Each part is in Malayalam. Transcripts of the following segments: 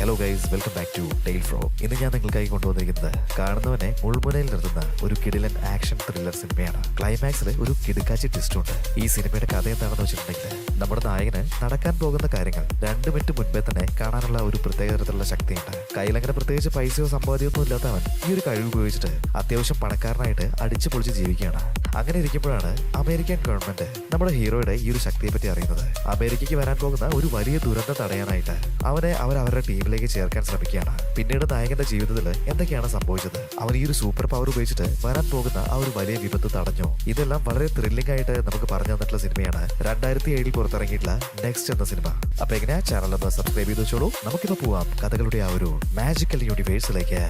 Hello guys, welcome back to ടെയിൽ ഫ്രോ. ഇന്ന് ഞാൻ നിങ്ങൾക്കായി കൊണ്ടുവന്നിരിക്കുന്നത് കാണുന്നവനെ മുൾമുനയിൽ നിർത്തുന്ന ഒരു കിടിലൻ ആക്ഷൻ ത്രില്ലർ സിനിമയാണ്. ക്ലൈമാക്സിൽ ഒരു കിടുക്കാച്ചി ട്വിസ്റ്റ് ഉണ്ട്. ഈ സിനിമയുടെ കഥ എന്താണെന്ന് വെച്ചിട്ടുണ്ടെങ്കിൽ, നമ്മുടെ നായകന് നടക്കാൻ പോകുന്ന കാര്യങ്ങൾ 2 മിനിറ്റ് മുൻപേ തന്നെ കാണാനുള്ള ഒരു പ്രത്യേക തരത്തിലുള്ള ശക്തിയുണ്ട്. കയ്യിലങ്ങനെ പ്രത്യേകിച്ച് പൈസയോ സമ്പാദ്യമൊന്നും ഇല്ലാത്തവൻ ഈ ഒരു കഴിവ് ഉപയോഗിച്ചിട്ട് അത്യാവശ്യം പണക്കാരനായിട്ട് അടിച്ചു പൊളിച്ച് ജീവിക്കുകയാണ്. അങ്ങനെ ഇരിക്കുമ്പോഴാണ് അമേരിക്കൻ ഗവൺമെന്റ് നമ്മുടെ ഹീറോയുടെ ഈ ഒരു ശക്തിയെ പറ്റി അറിയുന്നത്. അമേരിക്കയ്ക്ക് വരാൻ പോകുന്ന ഒരു വലിയ ദുരന്തം തടയാനായിട്ട് അവനെ അവരുടെ ടീമിലേക്ക് ചേർക്കാൻ ശ്രമിക്കുകയാണ്. പിന്നീട് നായകന്റെ ജീവിതത്തിൽ എന്തൊക്കെയാണ് സംഭവിച്ചത്, അവൻ ഈ ഒരു സൂപ്പർ പവർ ഉപയോഗിച്ചിട്ട് വരാൻ പോകുന്ന ആ ഒരു വലിയ വിപത്ത് തടഞ്ഞു. ഇതെല്ലാം വളരെ ത്രില്ലിംഗ് ആയിട്ട് നമുക്ക് പറഞ്ഞു തന്നിട്ടുള്ള സിനിമയാണ് 2007 പുറത്തിറങ്ങിയിട്ടുള്ള നെക്സ്റ്റ് എന്ന സിനിമ. അപ്പൊ എങ്ങനെയാ ചാനൽ ഒന്ന് സബ്സ്ക്രൈബ് ചെയ്ത് വെച്ചോളൂ. നമുക്കിപ്പോ പോവാം കഥകളുടെ ആ ഒരു മാജിക്കൽ യൂണിവേഴ്സിലേക്ക്.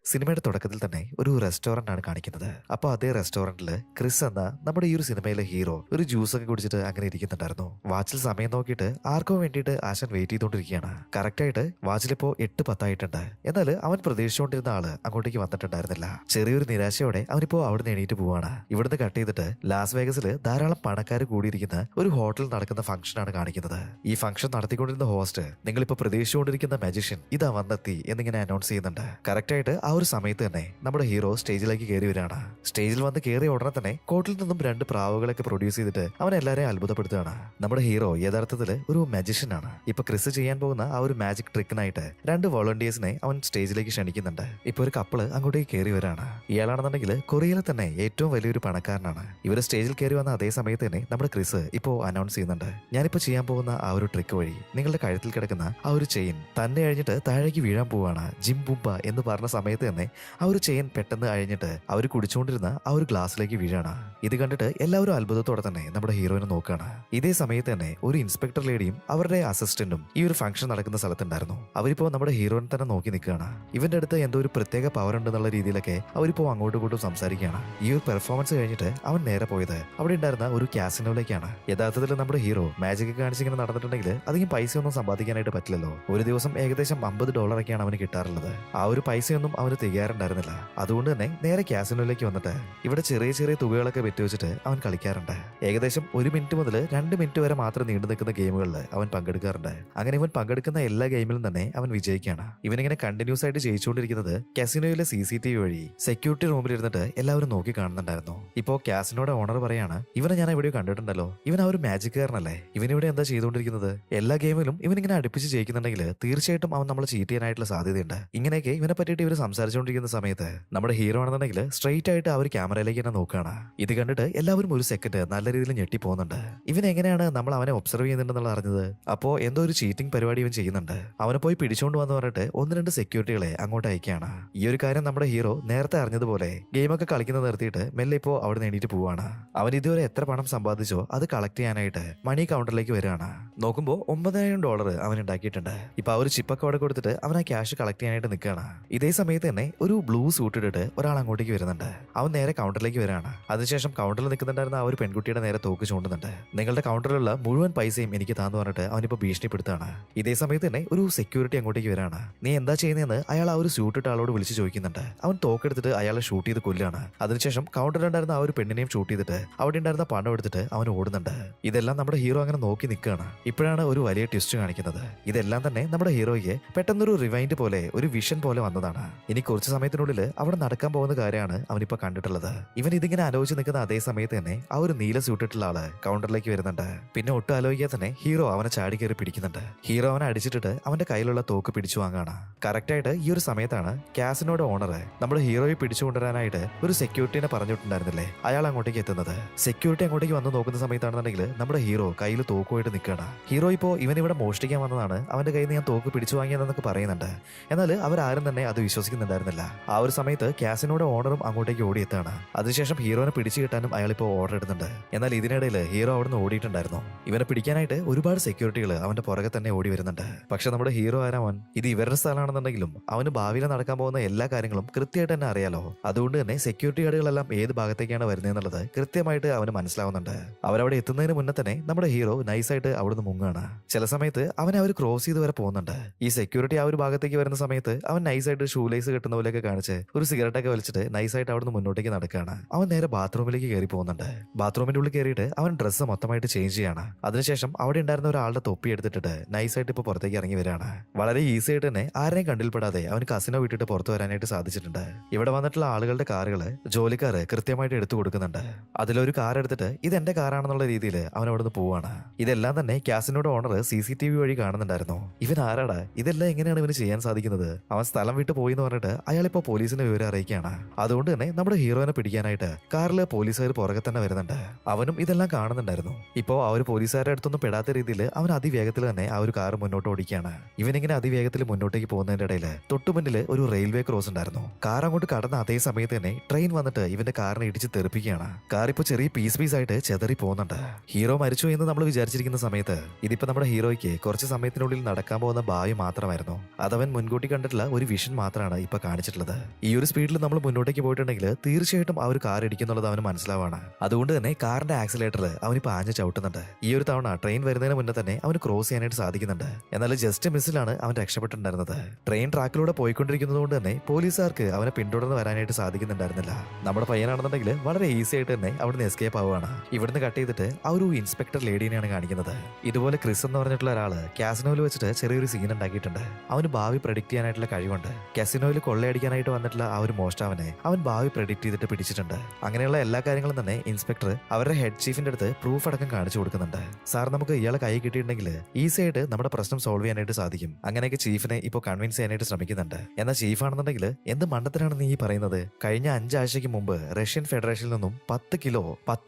സിനിമയുടെ തുടക്കത്തിൽ തന്നെ ഒരു റെസ്റ്റോറന്റ് ആണ് കാണിക്കുന്നത്. അപ്പോൾ അതേ റെസ്റ്റോറന്റിൽ ക്രിസ് എന്ന നമ്മുടെ ഈ ഒരു സിനിമയിലെ ഹീറോ ഒരു ജ്യൂസ് ഒക്കെ കുടിച്ചിട്ട് അങ്ങനെ ഇരിക്കുന്നുണ്ടായിരുന്നു. വാച്ചിൽ സമയം നോക്കിയിട്ട് ആർക്കോ വേണ്ടിയിട്ട് ആശൻ വെയിറ്റ് ചെയ്തുകൊണ്ടിരിക്കുകയാണ്. കറക്റ്റായിട്ട് വാച്ചിലിപ്പോ 8:10 ആയിട്ടുണ്ട്. എന്നാൽ അവൻ പ്രതീക്ഷിച്ചുകൊണ്ടിരുന്ന ആള് അങ്ങോട്ടേക്ക് വന്നിട്ടുണ്ടായിരുന്നില്ല. ചെറിയൊരു നിരാശയോടെ അവനിപ്പോ അവിടുന്ന് എണീറ്റ് പോവാണ്. ഇവിടുന്ന് കട്ട് ചെയ്തിട്ട് ലാസ് വേഗസിൽ ധാരാളം പണക്കാർ കൂടിയിരിക്കുന്ന ഒരു ഹോട്ടലിൽ നടക്കുന്ന ഫംഗ്ഷൻ ആണ് കാണിക്കുന്നത്. ഈ ഫംഗ്ഷൻ നടത്തിക്കൊണ്ടിരുന്ന ഹോസ്റ്റ് നിങ്ങളിപ്പോ പ്രതീക്ഷിച്ചുകൊണ്ടിരിക്കുന്ന മജിഷ്യൻ ഇതാ വന്നെത്തി എന്നിങ്ങനെ അനൗൺസ് ചെയ്യുന്നുണ്ട്. കറക്റ്റായിട്ട് ആ ഒരു സമയത്ത് തന്നെ നമ്മുടെ ഹീറോ സ്റ്റേജിലേക്ക് കയറി വരികയാണ്. സ്റ്റേജിൽ വന്ന് കയറിയ ഉടനെ തന്നെ കോട്ടിൽ നിന്നും 2 പ്രാവുകളൊക്കെ പ്രൊഡ്യൂസ് ചെയ്തിട്ട് അവൻ എല്ലാവരെയും അത്ഭുതപ്പെടുത്തുകയാണ്. നമ്മുടെ ഹീറോ യഥാർത്ഥത്തിൽ ഒരു മജിഷ്യൻ ആണ്. ഇപ്പൊ ക്രിസ് ചെയ്യാൻ പോകുന്ന ആ ഒരു മാജിക് ട്രിക്കിനായിട്ട് 2 വോളണ്ടിയേഴ്സിനെ അവൻ സ്റ്റേജിലേക്ക് ക്ഷണിക്കുന്നുണ്ട്. ഇപ്പൊ ഒരു കപ്പിള് അങ്ങോട്ടേക്ക് കയറി വരാണ്. ഇയാളാണെന്നുണ്ടെങ്കിൽ കൊറിയയിലെ തന്നെ ഏറ്റവും വലിയൊരു പണക്കാരനാണ്. ഇവര് സ്റ്റേജിൽ കയറി വന്ന അതേ സമയത്ത് തന്നെ നമ്മുടെ ക്രിസ് ഇപ്പോ അനൗൺസ് ചെയ്യുന്നുണ്ട്, ഞാനിപ്പോ ചെയ്യാൻ പോകുന്ന ആ ഒരു ട്രിക്ക് വഴി നിങ്ങളുടെ കഴുത്തിൽ കിടക്കുന്ന ആ ഒരു ചെയിൻ തന്നെ കഴിഞ്ഞിട്ട് താഴേക്ക് വീഴാൻ പോവാണ്. ജിം ബുംബ എന്ന് പറഞ്ഞ സമയത്ത് തന്നെ ആ ഒരു ചെയിൻ പെട്ടെന്ന് അഴിഞ്ഞിട്ട് അവർ കുടിച്ചുകൊണ്ടിരുന്ന ആ ഒരു ഗ്ലാസ്സിലേക്ക് വീഴാണ്. ഇത് കണ്ടിട്ട് എല്ലാവരും അത്ഭുതത്തോടെ തന്നെ നമ്മുടെ ഹീറോയിനെ നോക്കുകയാണ്. ഇതേ സമയത്ത് തന്നെ ഒരു ഇൻസ്പെക്ടർ ലേഡിയും അവരുടെ അസിസ്റ്റന്റും ഈ ഒരു ഫംഗ്ഷൻ നടക്കുന്ന സ്ഥലത്തുണ്ടായിരുന്നു. അവരിപ്പോ നമ്മുടെ ഹീറോയിനെ തന്നെ നോക്കി നിൽക്കുകയാണ്. ഇവന്റെ അടുത്ത് എന്തോ ഒരു പ്രത്യേക പവർ ഉണ്ടെന്നുള്ള രീതിയിലൊക്കെ അവരിപ്പോ അങ്ങോട്ടും ഇങ്ങോട്ടും സംസാരിക്കുകയാണ്. ഈ ഒരു പെർഫോമൻസ് കഴിഞ്ഞിട്ട് അവൻ നേരെ പോയത് അവിടെ ഉണ്ടായിരുന്ന ഒരു കാസിനോയിലേക്കാണ്. യഥാർത്ഥത്തിൽ നമ്മുടെ ഹീറോ മാജിക് കാണിച്ചിങ്ങനെ നടന്നിട്ടുണ്ടെങ്കിൽ അധികം പൈസയൊന്നും സമ്പാദിക്കാനായിട്ട് പറ്റില്ലല്ലോ. ഒരു ദിവസം ഏകദേശം $50 അവന് കിട്ടാറുള്ളത്. ആ ഒരു പൈസയൊന്നും അവന് തികയാറുണ്ടായിരുന്നില്ല. അതുകൊണ്ട് തന്നെ നേരെ കാസിനോയിലേക്ക് വന്നിട്ട് ഇവിടെ ചെറിയ ചെറിയ തുകകളൊക്കെ വെച്ചുവെച്ചിട്ട് അവൻ കളിക്കാറുണ്ട്. ഏകദേശം 1 മിനിറ്റ് മുതൽ 2 മിനിറ്റ് വരെ മാത്രം നീണ്ടു നിൽക്കുന്ന ഗെയിമുകളിൽ അവൻ പങ്കെടുക്കാറുണ്ട്. അങ്ങനെ ഇവൻ പങ്കെടുക്കുന്ന എല്ലാ ഗെയിമിലും തന്നെ അവൻ വിജയിക്കുകയാണ്. ഇവനിങ്ങനെ കണ്ടിന്യൂസ് ആയിട്ട് ജയിച്ചുകൊണ്ടിരിക്കുന്നത് കാസിനോയിലെ CCTV വഴി സെക്യൂരിറ്റി റൂമിൽ ഇരുന്നിട്ട് എല്ലാവരും നോക്കി കാണുന്നുണ്ടായിരുന്നു. ഇപ്പോ കാസിനോയുടെ ഓണർ പറയാണ്, ഇവനെ ഞാൻ എവിടെയോ കണ്ടിട്ടുണ്ടല്ലോ, ഇവൻ ആ ഒരു മാജിക്കാരനല്ലേ, ഇവനിവിടെ എന്താ ചെയ്തുകൊണ്ടിരിക്കുന്നത്? എല്ലാ ഗെയിമിലും ഇവനിങ്ങനെ അടുപ്പിച്ച് ജയിക്കുന്നുണ്ടെങ്കിൽ തീർച്ചയായിട്ടും അവൻ നമ്മളെ ചീറ്റ് ചെയ്യാനായിട്ടുള്ള സാധ്യതയുണ്ട്. ഇങ്ങനെയൊക്കെ ഇവനെ പറ്റിയിട്ട് ഇവർ സംസാരിച്ചുകൊണ്ടിരിക്കുന്ന സമയത്ത് നമ്മുടെ ഹീറോ ആണെന്നുണ്ടെങ്കിൽ സ്ട്രെയിറ്റ് ആയിട്ട് ആ ഒരു ക്യാമറയിലേക്ക് തന്നെ നോക്കുകയാണ്. ഇത് കണ്ടിട്ട് എല്ലാവരും ഒരു സെക്കൻഡ് നല്ല രീതിയിൽ ഞെട്ടി പോകുന്നുണ്ട്. ഇവൻ എങ്ങനെയാണ് നമ്മൾ അവനെ ഒബ്സർവ് ചെയ്യുന്നുണ്ടെന്നുള്ള അറിഞ്ഞത്? അപ്പോ എന്തോ ഒരു ചീറ്റിംഗ് പരിപാടി ഇവൻ ചെയ്യുന്നുണ്ട്. അവനെ പോയി പിടിച്ചുകൊണ്ട് വന്ന് പറഞ്ഞിട്ട് 1-2 സെക്യൂരിറ്റികളെ അങ്ങോട്ട് അയക്കുകയാണ്. ഈ ഒരു കാര്യം നമ്മുടെ ഹീറോ നേരത്തെ അറിഞ്ഞതുപോലെ ഗെയിമൊക്കെ കളിക്കുന്നത് നിർത്തിയിട്ട് മെല്ലെ ഇപ്പോ അവിടെ നിന്ന് എണീറ്റ് പോവാണ്. അവൻ ഇതുവരെ എത്ര പണം സമ്പാദിച്ചോ അത് കളക്ട് ചെയ്യാനായിട്ട് മണി കൗണ്ടറിലേക്ക് വരികയാണ്. നോക്കുമ്പോൾ $9,000 അവൻ ഉണ്ടാക്കിയിട്ടുണ്ട്. ഇപ്പൊ ആ ഒരു ചിപ്പൊക്കെ അവിടെ കൊടുത്തിട്ട് അവൻ ആ ക്യാഷ് കളക്ട് ചെയ്യാനായിട്ട് നിൽക്കുകയാണ്. ഇതേ സമയത്ത് തന്നെ ഒരു ബ്ലൂ സൂട്ട് ഇട്ടിട്ട് ഒരാൾ അങ്ങോട്ടേക്ക് വരുന്നുണ്ട്. അവൻ നേരെ കൗണ്ടറിലേക്ക് വരാണ്. അതിനുശേഷം കൗണ്ടറിൽ നിൽക്കുന്നുണ്ടായിരുന്ന ആ ഒരു പെൺകുട്ടിയുടെ നേരെ തോക്ക് ചൂണ്ടുന്നുണ്ട്. നിങ്ങളുടെ കൗണ്ടറിലുള്ള മുഴുവൻ പൈസയും എനിക്ക് താന്ന് പറഞ്ഞിട്ട് അവനിപ്പോ ഭീഷണിപ്പെടുത്താണ്. ഇതേ സമയത്ത് തന്നെ ഒരു സെക്യൂരിറ്റി അങ്ങോട്ടേക്ക് വരാണ്. നീ എന്താ ചെയ്യുന്നതെന്ന് അയാൾ ആ ഒരു സ്യൂട്ട് ഇട്ട ആളോട് വിളിച്ച് ചോദിക്കുന്നുണ്ട്. അവൻ തോക്കെടുത്തിട്ട് അയാളെ ഷൂട്ട് ചെയ്ത് കൊല്ലാണ്. അതിനുശേഷം കൗണ്ടറിലുണ്ടായിരുന്ന ആ ഒരു പെണ്ണിനെയും ഷൂട്ട് ചെയ്തിട്ട് അവിടെ ഉണ്ടായിരുന്ന പണം എടുത്തിട്ട് അവൻ ഓടുന്നുണ്ട്. ഇതെല്ലാം നമ്മുടെ ഹീറോ അങ്ങനെ നോക്കി നിൽക്കുകയാണ്. ഇപ്പോഴാണ് ഒരു വലിയ ട്വിസ്റ്റ് കാണിക്കുന്നത്. ഇതെല്ലാം തന്നെ നമ്മുടെ ഹീറോയ്ക്ക് പെട്ടെന്നൊരു റിവൈൻഡ് പോലെ ഒരു വിഷൻ പോലെ വന്നതാണ്. ഇനി കുറച്ച് സമയത്തിനുള്ളിൽ അവിടെ നടക്കാൻ പോകുന്ന കാര്യമാണ് അവനിപ്പോ കണ്ടിട്ടുള്ളത്. ഇവൻ ഇതിങ്ങനെ ആലോചിച്ച് നിൽക്കുന്ന അതേ സമയത്ത് തന്നെ ആ ഒരു നീല സ്യൂട്ടിട്ടുള്ള ആള് കൗണ്ടറിലേക്ക് വരുന്നുണ്ട്. പിന്നെ ഒട്ടും ആലോചിക്കാതെ തന്നെ ഹീറോ അവനെ ചാടി കയറി പിടിക്കുന്നുണ്ട്. ഹീറോ അവനെ അടിച്ചിട്ട് അവന്റെ കയ്യിലുള്ള തോക്ക് പിടിച്ചു വാങ്ങാണ്. കറക്റ്റായിട്ട് ഈ ഒരു സമയത്താണ് കാസിനോയുടെ ഓണർ നമ്മുടെ ഹീറോയെ പിടിച്ചുകൊണ്ടുവരാനായിട്ട് ഒരു സെക്യൂരിറ്റിനെ പറഞ്ഞിട്ടുണ്ടായിരുന്നില്ലേ, അയാൾ അങ്ങോട്ടേക്ക് എത്തുന്നത്. സെക്യൂരിറ്റി അങ്ങോട്ടേക്ക് വന്ന് നോക്കുന്ന സമയത്താണെന്നുണ്ടെങ്കിൽ നമ്മുടെ ഹീറോ കയ്യിൽ തോക്കുമായിട്ട് നിൽക്കുകയാണ്. ഹീറോ ഇപ്പോ ഇവൻ ഇവിടെ മോഷ്ടിക്കാൻ വന്നതാണ്, അവന്റെ കയ്യിൽ നിന്ന് ഞാൻ തോക്ക് പിടിച്ചു വാങ്ങിയതെന്നൊക്കെ പറയുന്നുണ്ട്. എന്നാൽ അവരാരും തന്നെ അത് വിശ്വസിക്കുന്നുണ്ടായിരുന്നില്ല. ആ ഒരു സമയത്ത് കാസിനോയുടെ ഓണറും അങ്ങോട്ടേക്ക് ഓടിയെത്താണ്. അതിനുശേഷം ഹീറോനെ പിടിച്ചു കിട്ടാനും അയാളിപ്പോ ഓർഡർ ഇടുന്നുണ്ട്. എന്നാൽ ഇതിനിടയിൽ ഹീറോ അവിടുന്ന് ഓടിയിട്ടുണ്ടായിരുന്നു. ഇവനെ പിടിക്കാനായിട്ട് ഒരുപാട് സെക്യൂരിറ്റികൾ അവന്റെ പുറകെ തന്നെ ഓടി വരുന്നുണ്ട്. പക്ഷെ നമ്മുടെ ഹീറോ ആരാവൻ ഇത് ഇവരുടെ സ്ഥലമാണെന്നുണ്ടെങ്കിലും അവന് ഭാവിയിൽ നടക്കാൻ പോകുന്ന എല്ലാ കാര്യങ്ങളും കൃത്യമായിട്ട് തന്നെ അറിയാലോ. അതുകൊണ്ട് തന്നെ സെക്യൂരിറ്റി ഗാർഡുകളെല്ലാം ഏത് ഭാഗത്തേക്കാണ് വരുന്നതെന്നുള്ളത് കൃത്യമായിട്ട് അവന് മനസ്സിലാവുന്നുണ്ട്. അവരവിടെ എത്തുന്നതിന് മുന്നേ തന്നെ നമ്മുടെ ഹീറോ നൈസായിട്ട് അവിടുന്ന് മുങ്ങാണ്. ചില സമയത്ത് അവനെ അവർ ക്രോസ് ചെയ്ത് വരെ പോകുന്നുണ്ട്. ഈ സെക്യൂരിറ്റി ആ ഒരു ഭാഗത്തേക്ക് വരുന്ന സമയത്ത് അവൻ നൈസായിട്ട് ഷൂ ലേസ് കെട്ടുന്ന പോലെയൊക്കെ കാണിച്ച് ഒരു സിഗരറ്റൊക്കെ വലിച്ചിട്ട് നൈസായിട്ട് അവിടുന്ന് മുന്നോട്ടേക്ക് നടക്കുകയാണ്. അവൻ നേരെ ബാത്റൂമിലേക്ക് കയറി പോകുന്നുണ്ട്. ബാത്റൂമിന്റെ ഉള്ളിൽ കയറിയിട്ട് അവൻ ഡ്രസ്സ് മൊത്തമായിട്ട് ചേഞ്ച് ചെയ്യാണ്. അതിനുശേഷം അവിടെ ഉണ്ടായിരുന്ന ഒരാളുടെ തൊപ്പി എടുത്തിട്ട് നൈസായിട്ട് ഇപ്പൊ പുറത്തേക്ക് ഇറങ്ങി വരികയാണ്. വളരെ ഈസി ആയിട്ട് തന്നെ ആരെയും കണ്ടിൽപ്പെടാതെ അവൻ കസിനോ വിട്ടിട്ട് പുറത്തു വരാനായിട്ട് സാധിച്ചിട്ടുണ്ട്. ഇവിടെ വന്നിട്ടുള്ള ആളുകളുടെ കാറുകള് ജോലിക്കാര് കൃത്യമായിട്ട് എടുത്തു കൊടുക്കുന്നുണ്ട്. അതിലൊരു കാർ എടുത്തിട്ട് ഇത് എന്റെ കാറാണെന്നുള്ള രീതിയിൽ അവൻ അവിടുന്ന് പോവാണ്. ഇതെല്ലാം തന്നെ കാസിനോയുടെ ഓണർ CCTV വഴി കാണുന്നുണ്ടായിരുന്നു. ഇവൻ ആരാടാ, ഇതെല്ലാം എങ്ങനെയാണ് ഇവന് ചെയ്യാൻ സാധിക്കുന്നത്? അവൻ സ്ഥലം വിട്ട് പോയി എന്ന് പറഞ്ഞിട്ട് അയാളിപ്പോ പോലീസിനെ വിവരം അറിയിക്കുകയാണ്. അതുകൊണ്ട് തന്നെ നമ്മുടെ ഹീറോനെ പിടിക്കാനായിട്ട് കാറില് പോലീസുകാർ പുറകെ തന്നെ വരുന്നുണ്ട്. അവനും ഇതെല്ലാം കാണുന്നുണ്ടായിരുന്നു. ഇപ്പോ ആ ഒരു പോലീസുകാരുടെ അടുത്തൊന്നും പെടാത്ത രീതിയിൽ അവൻ അതിവേഗത്തിൽ തന്നെ ആ ഒരു കാർ മുന്നോട്ട് ഓടിക്കുകയാണ്. ഇവനിങ്ങനെ അതിവേഗത്തിൽ മുന്നോട്ടേക്ക് പോകുന്നതിന്റെ ഇടയിൽ തൊട്ടുമുന്നിൽ ഒരു റെയിൽവേ ക്രോസ് ഉണ്ടായിരുന്നു. കാർ അങ്ങോട്ട് കടന്ന അതേ സമയത്ത് തന്നെ ട്രെയിൻ വന്നിട്ട് ഇവന്റെ കാറിനെ ഇടിച്ച് തെറിപ്പിക്കുകയാണ്. കാർ ഇപ്പൊ ചെറിയ പീസ് ആയിട്ട് ചെതറി പോകുന്നുണ്ട്. ഹീറോ മരിച്ചു എന്ന് നമ്മൾ വിചാരിച്ചിരിക്കുന്ന സമയത്ത് ഇതിപ്പോ നമ്മുടെ ഹീറോയ്ക്ക് കുറച്ച് സമയത്തിനുള്ളിൽ നടക്കാൻ പോകുന്ന ഭാവി മാത്രമായിരുന്നു. അതവൻ മുൻകൂട്ടി കണ്ടിട്ടുള്ള ഒരു വിഷൻ മാത്രമാണ് ഇപ്പൊ കാണിച്ചിട്ടുള്ളത്. ഈ ഒരു സ്പീഡിൽ നമ്മൾ മുന്നോട്ടേക്ക് പോയിട്ടുണ്ടെങ്കിൽ തീർച്ചയായിട്ടും ആ ഒരു കാർ ഇടിക്കുന്നുള്ളത് അവന് മനസ്സിലാവാണ്. അതുകൊണ്ട് തന്നെ കാറിന്റെ ആക്സിലേറ്റർ അവനിപ്പോ ആഞ്ഞ് ചവിട്ടുന്നുണ്ട്. ഈ ഒരു തവണ ട്രെയിൻ വരുന്നതിന് മുന്നേ തന്നെ അവന് ക്രോസ് ചെയ്യാനായിട്ട് സാധിക്കുന്നുണ്ട്. എന്നാൽ ജസ്റ്റ് മിസ്സിലാണ് അവൻ രക്ഷപ്പെട്ടിട്ടുണ്ടായിരുന്നത്. ട്രെയിൻ ട്രാക്കിലൂടെ പോയിക്കൊണ്ടിരിക്കുന്നത് കൊണ്ട് തന്നെ പോലീസുകാർക്ക് അവനെ പിന്തുടർന്ന് വരാനായിട്ട് സാധിക്കുന്നുണ്ടായിരുന്നില്ല. നമ്മുടെ പയ്യനാണെന്നുണ്ടെങ്കിൽ വളരെ ഈസി ആയിട്ട് തന്നെ അവിടുന്ന് എസ്കേപ്പ് ആവുകയാണ്. ഇവിടുന്ന് കട്ട് ചെയ്തിട്ട് ആ ഒരു ഇൻസ്പെക്ടർ ലേഡീനെയാണ് കാണിക്കുന്നത്. ഇതുപോലെ ക്രിസ് എന്ന് പറഞ്ഞിട്ടുള്ള ഒരാള് കാസിനോയിൽ വെച്ചിട്ട് ചെറിയൊരു സീൻ ഉണ്ടാക്കിയിട്ടുണ്ട്. അവന് ഭാവി പ്രഡിക്ട് ചെയ്യാനായിട്ടുള്ള കഴിവുണ്ട്. കാസിനോയിൽ കൊള്ളയടിക്കാനായിട്ട് വന്നിട്ടുള്ള ആ ഒരു മോഷ്ടാവിനെ അവൻ ഭാവി പ്രഡിക്ട് ചെയ്തിട്ട് പിടിച്ചിട്ടുണ്ട്. അങ്ങനെയുള്ള എല്ലാ കാര്യങ്ങളും തന്നെ ഇൻസ്പെക്ടർ അവരുടെ ഹെഡ് ചീഫിന്റെ അടുത്ത് പ്രൂഫ് അടക്കം കാണിച്ചു കൊടുക്കുന്നുണ്ട്. സാർ, നമുക്ക് ഇയാളെ കൈ കിട്ടിയിട്ടുണ്ടെങ്കിൽ ഈസി ആയിട്ട് നമ്മുടെ പ്രശ്നം സോൾവ് ചെയ്യാനായിട്ട് സാധിക്കും. അങ്ങനെയൊക്കെ ചീഫിനെ ഇപ്പോൾ കൺവിൻസ് ചെയ്യാനായിട്ട് ശ്രമിക്കുന്നുണ്ട്. എന്നാൽ ചീഫ് ആണെന്നുണ്ടെങ്കിൽ എന്ത് മണ്ടത്തിനാണ് നീ പറയുന്നത്? കഴിഞ്ഞ 5 ആഴ്ചയ്ക്ക് മുമ്പ് റഷ്യൻ ഫെഡറേഷനിൽ നിന്നും 10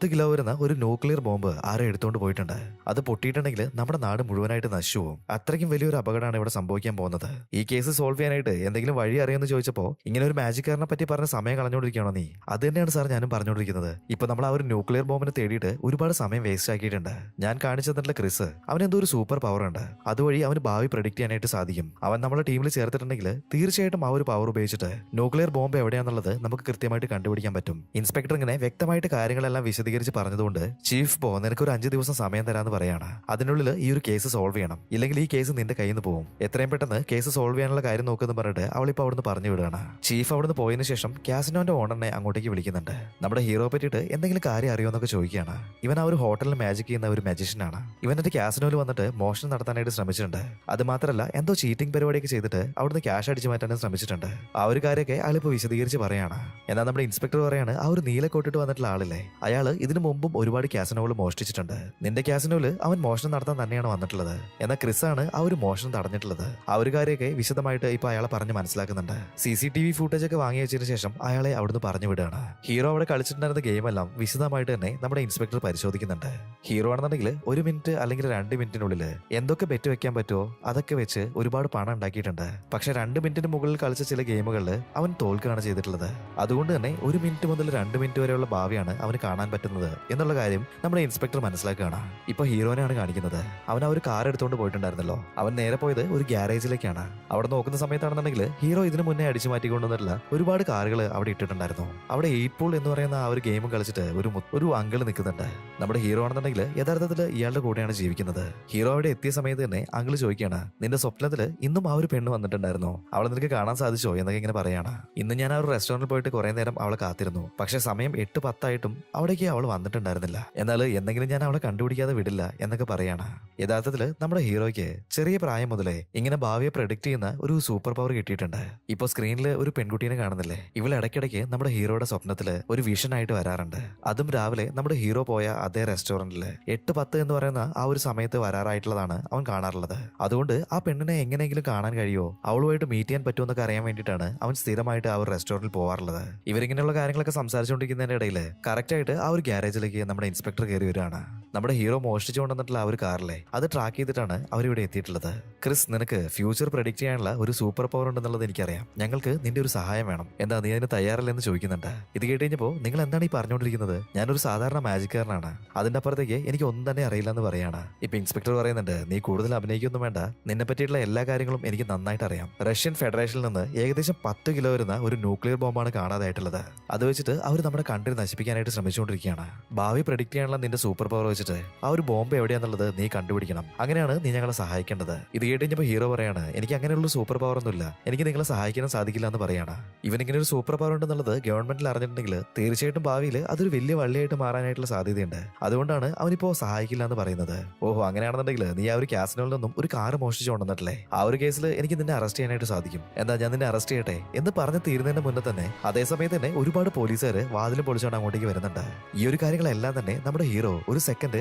കിലോ വരുന്ന ഒരു ന്യൂക്ലിയർ ബോംബ് ആരോ എടുത്തുകൊണ്ട് പോയിട്ടുണ്ട്. അത് പൊട്ടിയിട്ടുണ്ടെങ്കിൽ നമ്മുടെ നാട് മുഴുവനായിട്ട് നശിച്ചു പോകും. അത്രയ്ക്കും വലിയൊരു അപകടമാണ് ഇവിടെ സംഭവിക്കാൻ പോകുന്നത്. ഈ കേസ് സോൾവ് ചെയ്യാനായിട്ട് എന്തെങ്കിലും വഴി അറിയാമെന്ന് ചോദിച്ചപ്പോ ഇങ്ങനെ ഒരു മാജിക്കാരനെ പറ്റി പറഞ്ഞ സമയം കളഞ്ഞുകൊണ്ടിരിക്കുകയാണോ നീ? അത് തന്നെയാണ് സാർ ഞാനും പറഞ്ഞുകൊണ്ടിരിക്കുന്നത്. ഇപ്പൊ നമ്മൾ ആ ഒരു ന്യൂക്ലിയർ ബോംബിനെ തേടിയിട്ട് ഒരുപാട് സമയം വേസ്റ്റ് ആക്കിയിട്ടുണ്ട്. ഞാൻ കാണിച്ചു തന്നിട്ടുള്ള ക്രിസ് അവൻ എന്തോ ഒരു സൂപ്പർ പവർ ഉണ്ട്. അതുവഴി അവന് ഭാവി പ്രഡിക്ട് ചെയ്യാനായിട്ട് സാധിക്കും. അവൻ നമ്മുടെ ടീമിൽ ചേർത്തിട്ടുണ്ടെങ്കിൽ തീർച്ചയായിട്ടും ആ ഒരു പവർ ഉപയോഗിച്ചിട്ട് ന്യൂക്ലിയർ ബോംബ് എവിടെയാണെന്നുള്ളത് നമുക്ക് കൃത്യമായിട്ട് കണ്ടുപിടിക്കാൻ പറ്റും. ഇൻസ്പെക്ടർ ഇങ്ങനെ വ്യക്തമായിട്ട് കാര്യങ്ങളെല്ലാം വിശദീകരിച്ച് പറഞ്ഞതുകൊണ്ട് ചീഫ് നിനക്ക് ഒരു 5 ദിവസം സമയം തരാന്ന് പറയാണ്. അതിനുള്ളിൽ ഈ ഒരു കേസ് സോൾവ് ചെയ്യണം, ഇല്ലെങ്കിൽ ഈ കേസ് നിന്റെ കയ്യിൽ നിന്ന് പോകും. എത്രയും പെട്ടെന്ന് കേസ് സോൾവ് ചെയ്യാനുള്ള കാര്യം നോക്കുമെന്ന് പറഞ്ഞിട്ട് അവളിപ്പോ അവിടുന്ന് പറഞ്ഞു വിടുകയാണ്. ചീഫ് അവിടുന്ന് പോയതിനു ശേഷം കാസിനോന്റെ ഓണറിനെ അങ്ങോട്ടേക്ക് വിളിക്കുന്നുണ്ട്. നമ്മുടെ ഹീറോ പറ്റിയിട്ട് എന്തെങ്കിലും കാര്യം അറിയുമെന്നൊക്കെ ചോദിക്കുകയാണ്. ഇവൻ ആ ഒരു ഹോട്ടലിൽ മാജിക് ചെയ്യുന്ന ഒരു മജിഷ്യനാണ്. ഇവന്റെ കാസിനോയിൽ വന്നിട്ട് മോഷണം നടത്താനായിട്ട് ശ്രമിച്ചിട്ടുണ്ട്. അത് മാത്രമല്ല എന്തോ ചീറ്റിംഗ് പരിപാടിയൊക്കെ ചെയ്തിട്ട് അവിടുന്ന് ക്യാഷ് അടിച്ചു മാറ്റാനും ശ്രമിച്ചിട്ടുണ്ട്. ആ ഒരു കാര്യമൊക്കെ അയാളിപ്പോ വിശദീകരിച്ച് പറയാണ്. എന്നാൽ നമ്മുടെ ഇൻസ്പെക്ടർ പറയാണ്, ആ ഒരു നീല കോട്ടിട്ട് വന്നിട്ടുള്ള ആളില്ലേ, അയാള് ഇതിനു മുമ്പും ഒരുപാട് കാസിനോകൾ മോഷ്ടിച്ചിട്ടുണ്ട്. നിന്റെ കാസിനോയില് അവൻ മോഷണം നടത്താൻ തന്നെയാണ് വന്നിട്ടുള്ളത്. എന്നാൽ ക്രിസ് ആണ് ആ ഒരു മോഷണം തടഞ്ഞിട്ടുള്ളത്. ആ ഒരു കാര്യമൊക്കെ വിശദമായിട്ട് ഇപ്പൊ അയാളെ പറഞ്ഞ് മനസ്സിലാക്കുന്നുണ്ട്. CCTV ഫുട്ടേജ് ഒക്കെ വാങ്ങി വെച്ചതിന് ശേഷം അയാളെ അവിടുന്ന് പറഞ്ഞു വിടുകയാണ്. ഹീറോ അവിടെ കളിച്ചിട്ടുണ്ടായിരുന്ന ഗെയിമെല്ലാം വിശദമായിട്ട് തന്നെ നമ്മുടെ ഇൻസ്പെക്ടർ പരിശോധിക്കുന്നുണ്ട്. ഹീറോ ആണെന്നുണ്ടെങ്കിൽ 1 മിനിറ്റ് അല്ലെങ്കിൽ 2 മിനിറ്റിനുള്ളിൽ എന്തൊക്കെ ബെറ്റ് വെക്കാൻ പറ്റുമോ അതൊക്കെ വെച്ച് ഒരുപാട് പണം ഉണ്ടാക്കിയിട്ടുണ്ട്. പക്ഷെ 2 മിനിറ്റിന് മുകളിൽ കളിച്ച ചില ഗെയിമുകളിൽ അവൻ തോൽക്കുകയാണ് ചെയ്തിട്ടുള്ളത്. അതുകൊണ്ട് തന്നെ 1 മിനിറ്റ് മുതൽ 2 മിനിറ്റ് വരെയുള്ള ഭാവിയാണ് അവന് കാണാൻ പറ്റുന്നത് എന്നുള്ള കാര്യം നമ്മുടെ ഇൻസ്പെക്ടർ മനസ്സിലാക്കുകയാണ്. ഇപ്പൊ ഹീറോനെയാണ് കാണിക്കുന്നത്. അവൻ ആ ഒരു കാർ എടുത്തുകൊണ്ട് പോയിട്ടുണ്ടായിരുന്നല്ലോ. അവൻ നേരെ പോയത് ഒരു ഗ്യാരേജിലേക്കാണ്. അവിടെ നോക്കുന്ന സമയത്താണെന്നുണ്ടെങ്കിൽ ഹീറോ ഇതിനു മുന്നേ അടിച്ചു മാറ്റിക്കൊണ്ടുവന്നിട്ടുള്ള ഒരുപാട് കാറുകൾ അവിടെ ഇട്ടിട്ടുണ്ടായിരുന്നു. അവിടെ 8 പൂൾ എന്ന് പറയുന്ന ആ ഒരു ഗെയിം കളിച്ചിട്ട് ഒരു അങ്കിൾ നിൽക്കുന്നുണ്ട്. നമ്മുടെ ഹീറോ ആണെന്നുണ്ടെങ്കിൽ യഥാർത്ഥത്തിൽ ഇയാളുടെ കൂടെയാണ് ജീവിക്കുന്നത്. ഹീറോ അവിടെ എത്തിയ സമയത്ത് തന്നെ അങ്കിൾ ചോദിക്കുകയാണ്, നിന്റെ സ്വപ്നത്തിൽ ഇന്നും ആ ഒരു പെണ്ണ് വന്നിട്ടുണ്ടായിരുന്നോ? അവളെ നിനക്ക് കാണാൻ സാധിച്ചോ എന്നൊക്കെ ഇങ്ങനെ പറയാണ്. ഇന്ന് ഞാൻ ആ ഒരു റെസ്റ്റോറന്റിൽ പോയിട്ട് കുറെ നേരം അവളെ കാത്തിരുന്നു. പക്ഷെ സമയം 8:10 അവിടേക്ക് അവൾ വന്നിട്ടുണ്ടായിരുന്നില്ല. എന്നാൽ എന്തെങ്കിലും ഞാൻ അവളെ കണ്ടുപിടിക്കാതെ വിടില്ല എന്നൊക്കെ പറയാണ്. യഥാർത്ഥത്തിൽ നമ്മുടെ ഹീറോയ്ക്ക് ചെറിയ പ്രായം മുതലേ ഇങ്ങനെ ഭാവിയെ പ്രഡിക്ട് ചെയ്യുന്ന ഒരു സൂപ്പർ പവർ കിട്ടിയിട്ടുണ്ട്. ഇപ്പൊ സ്ക്രീനിൽ ഒരു പെൺകുട്ടീനെ കാണുന്നില്ലേ, ഇവൾ ഇടയ്ക്കിടയ്ക്ക് നമ്മുടെ ഹീറോയുടെ സ്വപ്നത്തില് ഒരു വിഷൻ ആയിട്ട് വരാറുണ്ട്. അതും രാവിലെ നമ്മുടെ ഹീറോ പോയ അതേ റെസ്റ്റോറന്റില് 8:10 എന്ന് പറയുന്ന ആ ഒരു സമയത്ത് വരാറായിട്ടുള്ളതാണ് അവൻ കാണാറുള്ളത്. അതുകൊണ്ട് ആ പെണ്ണിനെ എങ്ങനെയെങ്കിലും കാണാൻ കഴിയോ, അവളുമായിട്ട് മീറ്റ് ചെയ്യാൻ പറ്റുമെന്നൊക്കെ അറിയാൻ വേണ്ടിയിട്ടാണ് അവൻ സ്ഥിരമായിട്ട് ആ ഒരു റെസ്റ്റോറന്റിൽ പോവാറുള്ളത്. ഇവരിങ്ങനെയുള്ള കാര്യങ്ങളൊക്കെ സംസാരിച്ചുകൊണ്ടിരിക്കുന്നതിന്റെ ഇടയിൽ കറക്റ്റ് ആയിട്ട് ആ ഒരു ഗ്യാരേജിലേക്ക് നമ്മുടെ ഇൻസ്പെക്ടർ കയറി വരികയാണ്. നമ്മുടെ ഹീറോ മോഷ്ടിച്ചു കൊണ്ടുവന്നിട്ടുള്ള ആ ഒരു കാറിലെ അത് ട്രാക്ക് ചെയ്തിട്ടാണ് അവരിവിടെ എത്തിയിട്ടുള്ളത്. ക്രിസ്, നിനക്ക് ഫ്യൂച്ചർ പ്രഡിക്ട് ചെയ്യാനുള്ള ഒരു സൂപ്പർ പവർ ഉണ്ടെന്നുള്ളത് എനിക്കറിയാം. ഞങ്ങൾക്ക് നിന്റെ ഒരു സഹായം വേണം. എന്താ നീ അതിന് തയ്യാറല്ലെന്ന് ചോദിക്കുന്നുണ്ട്. ഇത് കേട്ട് കഴിഞ്ഞപ്പോ നിങ്ങൾ എന്താണ് ഈ പറഞ്ഞുകൊണ്ടിരിക്കുന്നത്? ഞാനൊരു സാധാരണ മാജിക്കാരനാണ്. അതിന്റെ അപ്പുറത്തേക്ക് എനിക്ക് ഒന്നും തന്നെ അറിയില്ല എന്ന് പറയാണ്. ഇപ്പൊ ഇൻസ്പെക്ടർ പറയുന്നുണ്ട്, നീ കൂടുതൽ അഭിനയിക്കൊന്നും വേണ്ട, നിന്നെ പറ്റിയിട്ടുള്ള എല്ലാ കാര്യങ്ങളും എനിക്ക് നന്നായിട്ട് അറിയാം. റഷ്യൻ ഫെഡറേഷനിൽ നിന്ന് ഏകദേശം 10 കിലോ വരുന്ന ഒരു ന്യൂക്ലിയർ ബോംബാണ് കാണാതായിട്ടുള്ളത്. അത് വെച്ചിട്ട് അവർ നമ്മുടെ കൺട്രി നശിപ്പിക്കാനായിട്ട് ശ്രമിച്ചുകൊണ്ടിരിക്കുകയാണ്. ഭാവി പ്രഡിക്ട് ചെയ്യാനുള്ള നിന്റെ സൂപ്പർ പവർ വെച്ചിട്ട് ആ ഒരു ബോംബ് എവിടെയാന്നുള്ളത് നീ കണ്ടുപിടിക്കണം. അങ്ങനെയാണ് നീ ഞങ്ങളെ സഹായിക്കേണ്ടത്. ഇത് കേട്ട് കഴിഞ്ഞപ്പോൾ ഹീറോ പറയാണ്, എനിക്ക് അങ്ങനെയുള്ള സൂപ്പർ പവർ ഒന്നുമില്ല, എനിക്ക് നിങ്ങളെ സഹായിക്കാൻ സഹായിക്കാനും സാധിക്കില്ല എന്ന് പറയാണ്. ഇവനിങ്ങനെ ഒരു സൂപ്പർ പവർ ഉണ്ടെന്നുള്ളത് ഗവൺമെന്റിൽ അറിഞ്ഞിട്ടുണ്ടെങ്കിൽ തീർച്ചയായിട്ടും ഭാവിയിൽ അതൊരു വലിയ വള്ളിയായിട്ട് മാറാനായിട്ടുള്ള സാധ്യതയുണ്ട്. അതുകൊണ്ടാണ് അവനിപ്പോ സഹായിക്കില്ല എന്ന് പറയുന്നത്. ഓഹോ, അങ്ങനെയാണെന്നുണ്ടെങ്കിൽ നീ ആ ഒരു കാസിനോയിൽ നിന്നും ഒരു കാറ് മോഷ്ടിച്ചു കൊണ്ടുവന്നിട്ടില്ലേ? ആ ഒരു കേസിൽ എനിക്ക് നിന്നെ അറസ്റ്റ് ചെയ്യാനായിട്ട് സാധിക്കും. എന്താ ഞാൻ നിന്നെ അറസ്റ്റ് ചെയ്യട്ടെ എന്ന് പറഞ്ഞ് തീരുന്നതിന് മുന്നേ തന്നെ അതേസമയത്ത് തന്നെ ഒരുപാട് പോലീസുകാർ വാതിലും പൊളിച്ചുകൊണ്ട് അങ്ങോട്ടേക്ക് വരുന്നുണ്ട്. ഈ ഒരു കാര്യങ്ങളെല്ലാം തന്നെ നമ്മുടെ ഹീറോ ഒരു സെക്കൻഡ്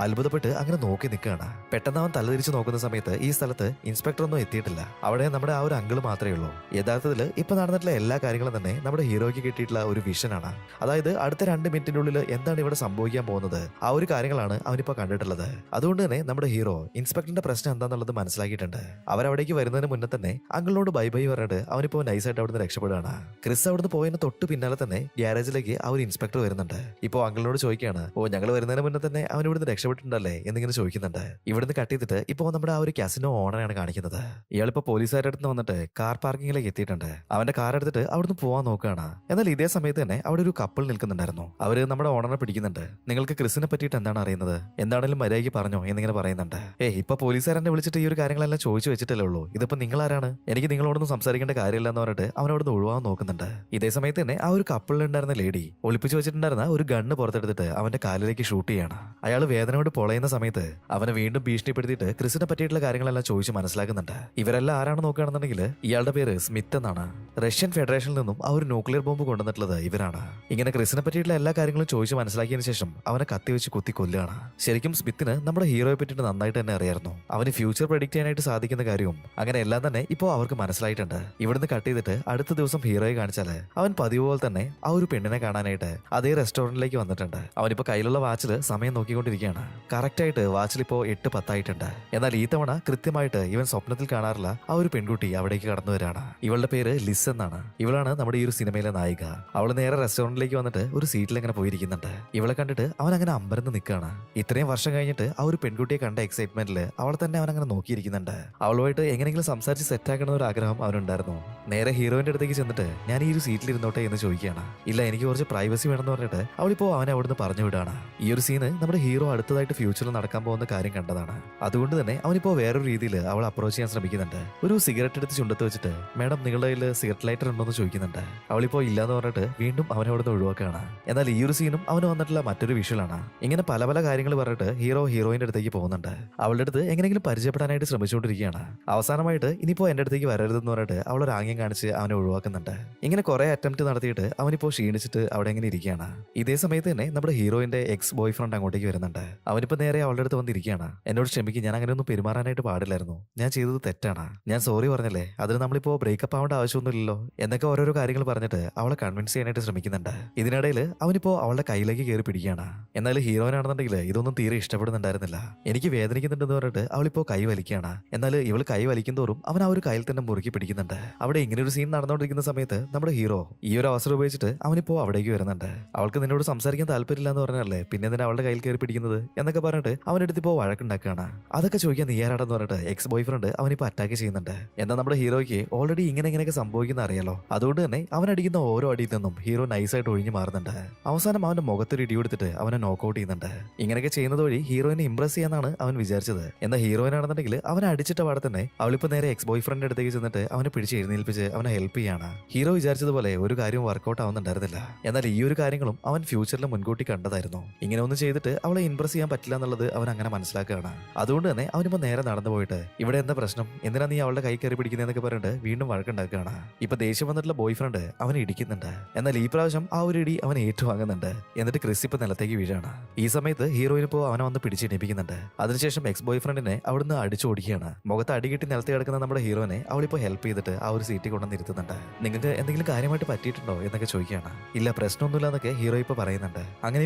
അത്ഭുതപ്പെട്ട് അങ്ങനെ നോക്കി നിൽക്കുകയാണ്. പെട്ടെന്ന് അവൻ തലതിരിച്ച് നോക്കുന്ന സമയത്ത് ഈ സ്ഥലത്ത് ഇൻസ്പെക്ടർ ഒന്നും എത്തിയിട്ടില്ല. അവിടെ നമ്മുടെ ആ ഒരു അങ്കിള് മാത്രമേ ഉള്ളൂ. യഥാർത്ഥത്തിൽ ഇപ്പൊ നടന്നിട്ടുള്ള എല്ലാ കാര്യങ്ങളും തന്നെ നമ്മുടെ ഹീറോയ്ക്ക് കിട്ടിയിട്ടുള്ള ഒരു വിഷനാണ്. അതായത് അടുത്ത 2 മിനിറ്റിനുള്ളിൽ എന്താണ് ഇവിടെ സംഭവിക്കാൻ പോകുന്നത്, ആ ഒരു കാര്യങ്ങളാണ് അവനിപ്പോ കണ്ടിട്ടുള്ളത്. അതുകൊണ്ട് തന്നെ നമ്മുടെ ഹീറോ ഇൻസ്പെക്ടറിന്റെ പ്രശ്നം എന്താണെന്നുള്ളത് മനസ്സിലാക്കിയിട്ടുണ്ട്. അവരവിടേക്ക് വരുന്നതിന് മുന്നേ തന്നെ അങ്കിളിനോട് ബൈ ബൈ പറഞ്ഞിട്ട് അവനിപ്പോ നൈസായിട്ട് അവിടുന്ന് രക്ഷപ്പെടുകയാണ്. ക്രിസ് അവിടുന്ന് പോയതിന് തൊട്ട് പിന്നാലെ തന്നെ ഗ്യാരേജിലേക്ക് ആ ഒരു ഇൻസ്പെക്ടർ വരുന്നുണ്ട്. ഇപ്പോ അങ്കിളിനോട് ചോദിക്കുകയാണ്, ഓ ഞങ്ങൾ വരുന്നതിന് മുന്നേ തന്നെ അവൻ ഇവിടുന്ന് രക്ഷപ്പെട്ടിട്ടുണ്ടല്ലേ എന്നിങ്ങനെ ചോദിക്കുന്നുണ്ട്. ഇവിടുന്ന് കട്ട് ചെയ്തിട്ട് ഇപ്പോ നമ്മുടെ ആ ഒരു കാസിനോ ഓണറാണ് കാണിക്കുന്നത്. ഇയാളിപ്പോ പോലീസുകാരുടെ അടുത്ത് വന്നിട്ട് കാർ പാർക്കിങ്ങിലേക്ക് എത്തിയിട്ടുണ്ട്. അവന്റെ കാർ എടുത്തിട്ട് അവിടുന്ന് പോവാൻ നോക്കുകയാണ്. എന്നാൽ ഇതേ സമയത്ത് തന്നെ അവിടെ ഒരു കപ്പിൾ നിൽക്കുന്നുണ്ടായിരുന്നു. അവര് നമ്മുടെ ഓണറെ പിടിക്കുന്നുണ്ട്. നിങ്ങൾക്ക് ക്രിസിനെ പറ്റിയിട്ട് എന്താണ് അറിയുന്നത്, എന്താണെങ്കിലും മര്യാദയ്ക്ക് പറഞ്ഞോ എന്നിങ്ങനെ പറയുന്നുണ്ട്. ഇപ്പൊ പോലീസുകാരനെ വിളിച്ചിട്ട് ഈ ഒരു കാര്യങ്ങളെല്ലാം ചോദിച്ചു വെച്ചിട്ടല്ലേ ഉള്ളൂ. ഇതിപ്പോ നിങ്ങൾ ആരാണ്, എനിക്ക് നിങ്ങളോടൊന്നും സംസാരിക്കേണ്ട കാര്യമില്ല എന്ന് പറഞ്ഞിട്ട് അവനോടൊന്ന് ഒഴിവാൻ നോക്കുന്നുണ്ട്. ഇതേ സമയത്ത് തന്നെ ആ ഒരു കപ്പിളിലുണ്ടായിരുന്ന ലേഡി ഒളിപ്പിച്ചു വെച്ചിട്ടുണ്ടായിരുന്ന ഒരു ഗണ്ണ് പുറത്തെടുത്തിട്ട് അവന്റെ കാലിലേക്ക് ഷൂട്ട് ചെയ്യാണ്. അയാൾ വേദനയോട് പൊളയുന്ന സമയത്ത് അവനെ വീണ്ടും ഭീഷണിപ്പെടുത്തിയിട്ട് ക്രിസിനെ പറ്റിയിട്ടുള്ള കാര്യങ്ങളെല്ലാം ചോദിച്ച് മനസ്സിലാക്കുന്നുണ്ട്. ഇവരെല്ലാം ആരാണ് നോക്കുകയാണെന്നുണ്ടെങ്കിൽ ഇയാളുടെ പേര് സ്മിത്ത് എന്നാണ്. റഷ്യൻ ഫെഡറേഷനിൽ നിന്നും ആ ഒരു ന്യൂക്ലിയർ ബോംബ് കൊണ്ടുവന്നിട്ടുള്ളത് ഇവരാണ്. ഇങ്ങനെ ക്രിസിനെ പറ്റിയിട്ടുള്ള എല്ലാ കാര്യങ്ങളും ചോദിച്ച് മനസ്സിലാക്കിയതിനു ശേഷം അവനെ കത്തിവെച്ച് കുത്തി കൊല്ലുകയാണ്. ശരിക്കും സ്മിത്തിന് നമ്മുടെ ഹീറോയെ പറ്റിയിട്ട് നന്നായിട്ട് തന്നെ അറിയായിരുന്നു. അവന് ഫ്യൂച്ചർ പ്രെഡിക്ട് ചെയ്യാനായിട്ട് സാധിക്കുന്ന കാര്യവും അങ്ങനെ എല്ലാം തന്നെ ഇപ്പോൾ അവർക്ക് മനസ്സിലായിട്ടുണ്ട്. ഇവിടുന്ന് കട്ട് ചെയ്തിട്ട് അടുത്ത ദിവസം ഹീറോയെ കാണിച്ചാല് അവൻ പതിവ് പോലെ തന്നെ ആ ഒരു പെണ്ണിനെ കാണാനായിട്ട് അതേ റെസ്റ്റോറന്റിലേക്ക് വന്നിട്ടുണ്ട്. അവനിപ്പോ കയ്യിലുള്ള വാച്ചിൽ സമയം നോക്കിക്കൊണ്ടിരിക്കുകയാണ്. കറക്റ്റ് ആയിട്ട് വാച്ചിൽ ഇപ്പോ 8:10 ആയിട്ടുണ്ട്. എന്നാൽ ഈ തവണ കൃത്യമായിട്ട് ഇവൻ സ്വപ്നത്തിൽ കാണാറില്ല ആ ഒരു പെൺകുട്ടി അവിടേക്ക് കടന്നു വരാണ്. ഇവളുടെ പേര് ലിസ് എന്നാണ്. ഇവളാണ് നമ്മുടെ ഈ ഒരു സിനിമയിലെ നായിക. അവള് നേരെ റെസ്റ്റോറന്റിലേക്ക് വന്നിട്ട് ഒരു സീറ്റിൽ ഇങ്ങനെ പോയിരിക്കുന്നുണ്ട്. ഇവളെ കണ്ടിട്ട് അവൻ അങ്ങനെ അമ്പരന്ന് നിൽക്കുകയാണ്. ഇത്രയും വർഷം കഴിഞ്ഞിട്ട് ആ ഒരു പെൺകുട്ടിയെ കണ്ട എക്സൈറ്റ്മെന്റിൽ അവളെ തന്നെ അവൻ അങ്ങനെ നോക്കിയിരിക്കുന്നുണ്ട്. അവളുമായിട്ട് എങ്ങനെയെങ്കിലും സംസാരിച്ച് സെറ്റ് ആക്കണ ഒരു ആഗ്രഹം അവനുണ്ടായിരുന്നു. നേരെ ഹീറോയിന്റെ അടുത്തേക്ക് ചെന്നിട്ട് ഞാൻ ഈ ഒരു സീറ്റിൽ ഇരുന്നോട്ടെ എന്ന് ചോദിക്കുകയാണ്. ഇല്ല, എനിക്ക് കുറച്ച് പ്രൈവസി വേണമെന്ന് പറഞ്ഞിട്ട് അവളിപ്പോ അവനെ അവിടുന്ന് പറഞ്ഞു വിടാണ്. ഈ ഒരു സീന് നമ്മുടെ ഹീറോ അടുത്തതായിട്ട് ഫ്യൂച്ചറിൽ നടക്കാൻ പോകുന്ന കാര്യം കണ്ടതാണ്. അതുകൊണ്ട് തന്നെ അവനിപ്പോ വേറൊരു രീതിയിൽ അവൾ അപ്രോച്ച് ചെയ്യാൻ ശ്രമിക്കുന്നുണ്ട്. ഒരു സിഗരറ്റ് എടുത്ത് ചുണ്ടത്ത് വെച്ചിട്ട് മാഡം നിങ്ങളുടെ കയ്യിൽ സിഗരറ്റ് ലൈറ്റർ ഉണ്ടോ എന്ന് ചോദിക്കുന്നുണ്ട്. അവളിപ്പോ ഇല്ലാന്ന് പറഞ്ഞിട്ട് വീണ്ടും അവനെ അവിടുന്ന് ഒഴിവാക്കുകയാണ്. എന്നാൽ ഈ ഒരു സീനും അവന് വന്നിട്ടുള്ള മറ്റൊരു വിഷ്വലാണ്. ഇങ്ങനെ പല പല കാര്യങ്ങൾ പറഞ്ഞിട്ട് ഹീറോയിന്റെ അടുത്തേക്ക് പോകുന്നുണ്ട്. അവളുടെ അടുത്ത് എങ്ങനെയെങ്കിലും പരിചയപ്പെടാനായിട്ട് ശ്രമിച്ചുകൊണ്ടിരിക്കുകയാണ്. അവസാനമായിട്ട് ഇനിയിപ്പോ എന്റെ അടുത്തേക്ക് വരരുതെന്ന് പറഞ്ഞിട്ട് അവൾ ഒരു ആംഗ്യം കാണിച്ച് അവനെ ഒഴിവാക്കുന്നുണ്ട്. ഇങ്ങനെ കുറെ അറ്റംപ്റ്റ് നടത്തിയിട്ട് അവനിപ്പോ ക്ഷീണിച്ചിട്ട് അവിടെ എങ്ങനെ ഇരിക്കുകയാണ്. ഇതേ സമയത്ത് തന്നെ നമ്മുടെ ഹീറോയിന്റെ എക്സ് ബോയ് ഫ്രണ്ട് അങ്ങോട്ടേക്ക് വരുന്നുണ്ട്. അവനിപ്പോ നേരെ അവളുടെ അടുത്ത് വന്നിരിക്കുകയാണ്. എന്നോട് ക്ഷമിക്കും, ഞാൻ അങ്ങനെ ഒന്നും പെരുമാറാനായിട്ട് പാടില്ലായിരുന്നു. ഞാൻ ചെയ്തത് തെറ്റാണ്. ഞാൻ സോറി പറഞ്ഞല്ലേ, അതിന് നമ്മളിപ്പോ ബ്രേക്കപ്പ് ആവേണ്ട ആവശ്യമൊന്നുമില്ലല്ലോ എന്നൊക്കെ ഓരോരോ കാര്യങ്ങൾ പറഞ്ഞിട്ട് അവളെ കൺവിൻസ് ചെയ്യാനായിട്ട് ശ്രമിക്കുന്നുണ്ട്. ഇതിനിടയിൽ അവനിപ്പോ അവളുടെ കയ്യിലേക്ക് കയറി പിടിക്കുകയാണ്. എന്നാൽ ഹീറോയിനാണെന്നുണ്ടെങ്കിൽ ഇതൊന്നും തീരെ ഇഷ്ടപ്പെടുന്നുണ്ടായിരുന്നില്ല. എനിക്ക് വേദനിക്കുന്നുണ്ടെന്ന് പറഞ്ഞിട്ട് അവളിപ്പോ കൈ വലിക്കുകയാണ്. എന്നാൽ ഇവൾ കൈ വലിക്കുന്തോറും അവൻ ആ ഒരു കയ്യിൽ തന്നെ മുറുക്കി പിടിക്കുന്നുണ്ട്. അവിടെ ഇങ്ങനെ ഒരു സീൻ നടന്നുകൊണ്ടിരിക്കുന്ന സമയത്ത് നമ്മുടെ ഹീറോ ഈ ഒരു അവസരം ഉപയോഗിച്ചിട്ട് അവനിപ്പോ അവിടേക്ക് വരുന്നുണ്ട്. അവൾക്ക് നിന്നോട് സംസാരിക്കാൻ താല്പര്യമില്ല എന്ന് പറഞ്ഞല്ലേ പിന്നെ എന്തിനാ അവളുടെ കയ്യിൽ കയറി പിടിക്കുന്നത് എന്നൊക്കെ പറഞ്ഞിട്ട് അവനെടുത്ത് ഇപ്പോ വഴക്കുണ്ടാക്കുകയാണ്. അതൊക്കെ ചോദിക്കാൻ നീ ആരാടെന്ന് പറഞ്ഞിട്ട് എക്സ് ബോയ് ഫ്രണ്ട് അവനിപ്പോ അറ്റാക്ക് ചെയ്യുന്നുണ്ട്. എന്നാൽ നമ്മുടെ ഹീറോയ്ക്ക് ഓൾറെഡി ഇങ്ങനെയൊക്കെ സംഭവിക്കുന്ന അറിയാലോ. അതുകൊണ്ട് തന്നെ അവൻ അടിക്കുന്ന ഓരോ അടിയിൽ നിന്നും ഹീറോ നൈസായിട്ട് ഒഴിഞ്ഞു മാറുന്നുണ്ട്. അവസാനം അവന്റെ മുഖത്തൊരു ഇടി കൊടുത്തിട്ട് അവനെ നോക്കൗട്ട് ചെയ്യുന്നുണ്ട്. ഇങ്ങനെയൊക്കെ ചെയ്യുന്നത് വഴി ഹീറോയിനെ ഇംപ്രസ് ചെയ്യാന്നാണ് അവൻ വിചാരിച്ചത്. എന്നാൽ ഹീറോയിനാണെന്നുണ്ടെങ്കിൽ അവൻ അടിച്ചിട്ട പാടെ തന്നെ അവളിപ്പോ നേരെ എക്സ് ബോയ് ഫ്രണ്ടിന്റെ അടുത്തേക്ക് ചെന്നിട്ട് അവനെ പിടിച്ച് എഴുന്നേൽപ്പിച്ച് അവനെ ഹെൽപ്പ് ചെയ്യാണ്. ഹീറോ വിചാരിച്ചതുപോലെ ഒരു കാര്യവും വർക്കൗട്ട് ആവുന്നുണ്ടായിരുന്നില്ല. എന്നാൽ ഈ ഒരു കാര്യങ്ങളും അവൻ ഫ്യൂച്ചറിൽ മുൻകൂട്ടി കണ്ടതായിരുന്നു. ഇങ്ങനെ ഒന്നും ചെയ്തിട്ട് അവളെ ഇംപ്രസ് ചെയ്യാൻ പറ്റില്ല എന്നുള്ളത് അവൻ അങ്ങനെ മനസ്സിലാക്കുകയാണ്. അതുകൊണ്ട് തന്നെ അവനിപ്പോ നേരെ നടന്നു പോയിട്ട് ഇവിടെ എന്താ പ്രശ്നം, എന്തിനാ നീ അവളുടെ കൈ കയറി പിടിക്കുന്നതെന്നൊക്കെ പറഞ്ഞിട്ട് വീണ്ടും വഴക്കുണ്ടാക്കുകയാണ്. ഇപ്പൊ ദേഷ്യം വന്നിട്ടുള്ള ബോയ് ഫ്രണ്ട് അവനെ ഇടിക്കുന്നുണ്ട്. എന്നാൽ ഈ പ്രാവശ്യം ആ ഒരു ഇടി അവൻ ഏറ്റുവാങ്ങുന്നുണ്ട്. എന്നിട്ട് ക്രിസ് ഇപ്പൊ നിലത്തേക്ക് വീഴാണ്. ഈ സമയത്ത് ഹീറോയിനിപ്പോ അവനെ വന്ന് പിടിച്ചെണിപ്പിക്കുന്നുണ്ട്. അതിനുശേഷം എക്സ് ബോയ് ഫ്രണ്ടിനെ അവിടുന്ന് അടിച്ചോടിക്കുകയാണ്. മുഖത്ത് അടികിട്ടി നിലത്ത് കിടക്കുന്ന നമ്മുടെ ഹീറോനെ അവളിപ്പോ ഹെൽപ്പ് ചെയ്തിട്ട് ആ ഒരു സീറ്റിൽ കൊണ്ടുവന്നിരുത്തുന്നുണ്ട്. നിങ്ങൾക്ക് എന്തെങ്കിലും കാര്യമായിട്ട് പറ്റിയിട്ടുണ്ടോ എന്നൊക്കെ ചോദിക്കുകയാണ്. ഇല്ല, പ്രശ്നമൊന്നുമില്ല എന്നൊക്കെ ഹീറോ ഇപ്പൊ പറയുന്നുണ്ട്. അങ്ങനെ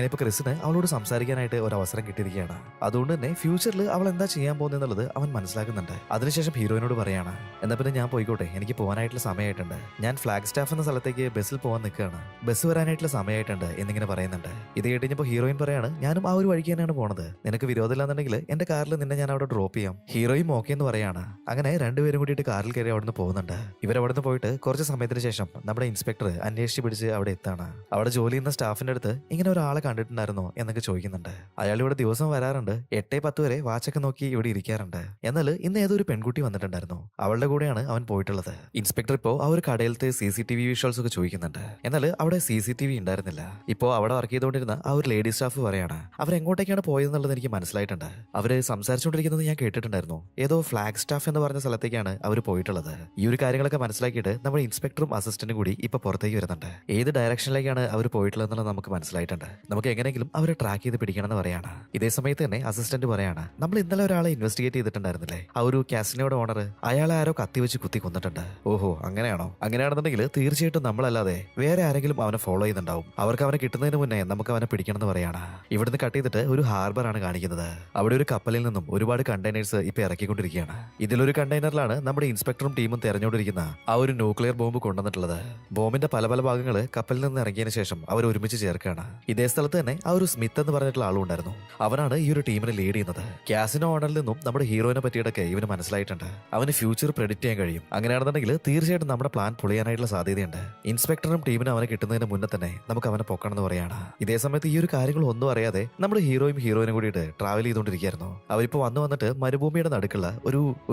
ഇപ്പൊ ക്രിസിന് അവളോട് സംസാരിക്കാനായിട്ട് ഒരു അവസരം കിട്ടിയിരിക്കുകയാണ്. അതുകൊണ്ട് തന്നെ ഫ്യൂച്ചറിൽ അവൾ എന്താ ചെയ്യാൻ പോകുന്നത് അവൻ മനസ്സിലാക്കുന്നുണ്ട്. അതിനുശേഷം ഹീറോയിനോട് പറയാണ്, എന്നാ പിന്നെ ഞാൻ പോയിക്കോട്ടെ, എനിക്ക് പോകാനായിട്ടുള്ള സമയമായിട്ടുണ്ട്. ഞാൻ ഫ്ലാഗ് സ്റ്റാഫ് എന്ന സ്ഥലത്തേക്ക് ബസ്സിൽ പോകാൻ നിൽക്കുകയാണ്. ബസ് വരാനായിട്ടുള്ള സമയമായിട്ടുണ്ട് എന്നിങ്ങനെ പറയുന്നുണ്ട്. ഇത് കേട്ടിപ്പോ ഹീറോയിൻ പറയാണ്, ഞാനും ആ ഒരു വഴിക്ക് തന്നെയാണ് പോണത്. നിനക്ക് വിരോധമില്ലാന്നുണ്ടെങ്കിൽ എന്റെ കാറിൽ നിന്നെ ഞാൻ അവിടെ ഡ്രോപ്പ് ചെയ്യാം. ഹീറോയും ഓക്കെ എന്ന് പറയാണ്. അങ്ങനെ രണ്ടുപേരും കൂടിയിട്ട് കാറിൽ കയറി അവിടെ നിന്ന് പോകുന്നുണ്ട്. ഇവരവിടെ നിന്ന് പോയിട്ട് കുറച്ച് സമയത്തിന് ശേഷം നമ്മുടെ ഇൻസ്പെക്ടർ അന്വേഷിച്ച് പിടിച്ച് അവിടെ എത്താണ്. അവിടെ ജോലി ചെയ്യുന്ന സ്റ്റാഫിന്റെ അടുത്ത് ഇങ്ങനെ ഒരാളെ കണ്ടിട്ടുണ്ടായിരുന്നോ എന്നൊക്കെ ചോദിക്കുന്നുണ്ട്. അയാൾ ഇവിടെ ദിവസം വരാറുണ്ട്, 8-10 വരെ വാച്ചൊക്കെ നോക്കി ഇവിടെ ഇരിക്കാറുണ്ട്. എന്നാൽ ഇന്ന് ഏതൊരു പെൺകുട്ടി വന്നിട്ടുണ്ടായിരുന്നു, അവളുടെ കൂടെയാണ് അവൻ പോയിട്ടുള്ളത്. ഇൻസ്പെക്ടർ ഇപ്പോ ആ ഒരു കടയിലത്തെ CCTV വിഷ്വൽസ് ഒക്കെ ചോദിക്കുന്നുണ്ട്. എന്നാൽ അവിടെ CCTV ഉണ്ടായിരുന്നില്ല. ഇപ്പോ അവിടെ വർക്ക് ചെയ്തുകൊണ്ടിരുന്ന ആ ഒരു ലേഡി സ്റ്റാഫ് പറയാണ് അവരെങ്ങോട്ടേക്കാണ് പോയതെന്നുള്ളത് എനിക്ക് മനസ്സിലായിട്ടുണ്ട്. അവര് സംസാരിച്ചുകൊണ്ടിരിക്കുന്നത് ഞാൻ കേട്ടിട്ടുണ്ടായിരുന്നു. ഏതോ ഫ്ലാഗ് സ്റ്റാഫ് എന്ന് പറഞ്ഞ സ്ഥലത്തേക്കാണ് അവർ പോയിട്ടുള്ളത്. ഈ ഒരു കാര്യങ്ങളൊക്കെ മനസ്സിലാക്കിയിട്ട് നമ്മുടെ ഇൻസ്പെക്ടറും അസിസ്റ്റന്റും കൂടി ഇപ്പൊ പുറത്തേക്ക് വരുന്നുണ്ട്. ഏത് ഡയറക്ഷനിലേക്കാണ് അവർ പോയിട്ടുള്ളതെന്നുള്ളത് നമുക്ക് മനസ്സിലായിട്ടുണ്ട്. നമുക്ക് എങ്ങനെയെങ്കിലും അവരെ ട്രാക്ക് ചെയ്ത് പിടിക്കണമെന്ന് പറയാണ്. ഇതേ സമയത്ത് തന്നെ അസിസ്റ്റന്റ് പറയാണ് നമ്മൾ ഇന്നലെ ഒരാളെ ഇൻവെസ്റ്റിഗേറ്റ് ചെയ്തിട്ടുണ്ടായിരുന്നില്ലേ, ആ ഒരു കാസിനോയുടെ ഓണർ, അയാളെ ആരോ കത്തിവെച്ച് കുത്തി കൊന്നിട്ടുണ്ട്. ഓഹോ അങ്ങനെയാണോ? അങ്ങനെയാണെന്നുണ്ടെങ്കിൽ തീർച്ചയായിട്ടും നമ്മളല്ലാതെ വേറെ ആരെങ്കിലും അവനെ ഫോളോ ചെയ്യുന്നുണ്ടാവും. അവർക്ക് അവനെ കിട്ടുന്നതിന് മുന്നേ നമുക്ക് അവനെ പിടിക്കണമെന്ന് പറയാണ്. ഇവിടുന്ന് കട്ട് ചെയ്തിട്ട് ഒരു ഹാർബർ ആണ് കാണിക്കുന്നത്. അവിടെ ഒരു കപ്പലിൽ നിന്നും ഒരുപാട് കണ്ടെയ്നേഴ്സ് ഇപ്പൊ ഇറക്കിക്കൊണ്ടിരിക്കുകയാണ്. ഇതിലൊരു കണ്ടെയ്നറിലാണ് നമ്മുടെ ഇൻസ്പെക്ടറും ടീമും തെരഞ്ഞുകൊണ്ടിരിക്കുന്ന ആ ഒരു ന്യൂക്ലിയർ ബോംബ് കൊണ്ടുവന്നിട്ടുള്ളത്. ബോംബിന്റെ പല പല ഭാഗങ്ങൾ കപ്പലിൽ നിന്ന് ഇറങ്ങിയതിനു ശേഷം അവർ ഒരുമിച്ച് ചേർക്കുകയാണ്. ഇതേ സ്ഥലത്ത് തന്നെ ആ ഒരു സ്മിത്ത് എന്ന് പറഞ്ഞിട്ടുള്ള ആളും ഉണ്ടായിരുന്നു. അവനാണ് ഈ ഒരു ടീമിനെ ലീഡ് ചെയ്യുന്നത്. കാസിനോ ഓണറിൽ നിന്നും നമ്മുടെ ഹീറോയിനെ പറ്റിയിട്ടൊക്കെ ഇവന് മനസ്സിലായിട്ടുണ്ട്. അവന് ഫ്യൂച്ചർ പ്രെഡിക്റ്റ് ചെയ്യാൻ കഴിയും. അങ്ങനെയാണെന്നുണ്ടെങ്കിൽ തീർച്ചയായിട്ടും നമ്മുടെ പ്ലാൻ പൊളിയാനായിട്ടുള്ള സാധ്യതയുണ്ട്. ഇൻസ്പെക്ടറും ടീമിനും അവനെ കിട്ടുന്നതിന് മുന്നേ തന്നെ നമുക്ക് അവനെ പൊക്കണമെന്ന് പറയാണ്. ഇതേ സമയത്ത് ഈ ഒരു കാര്യങ്ങൾ ഒന്നും അറിയാതെ നമ്മുടെ ഹീറോയിനും കൂടിയിട്ട് ട്രാവൽ ചെയ്തുകൊണ്ടിരിക്കുകയായിരുന്നു. അവരിപ്പോ വന്നിട്ട് മരുഭൂമിയുടെ നടുക്കുള്ള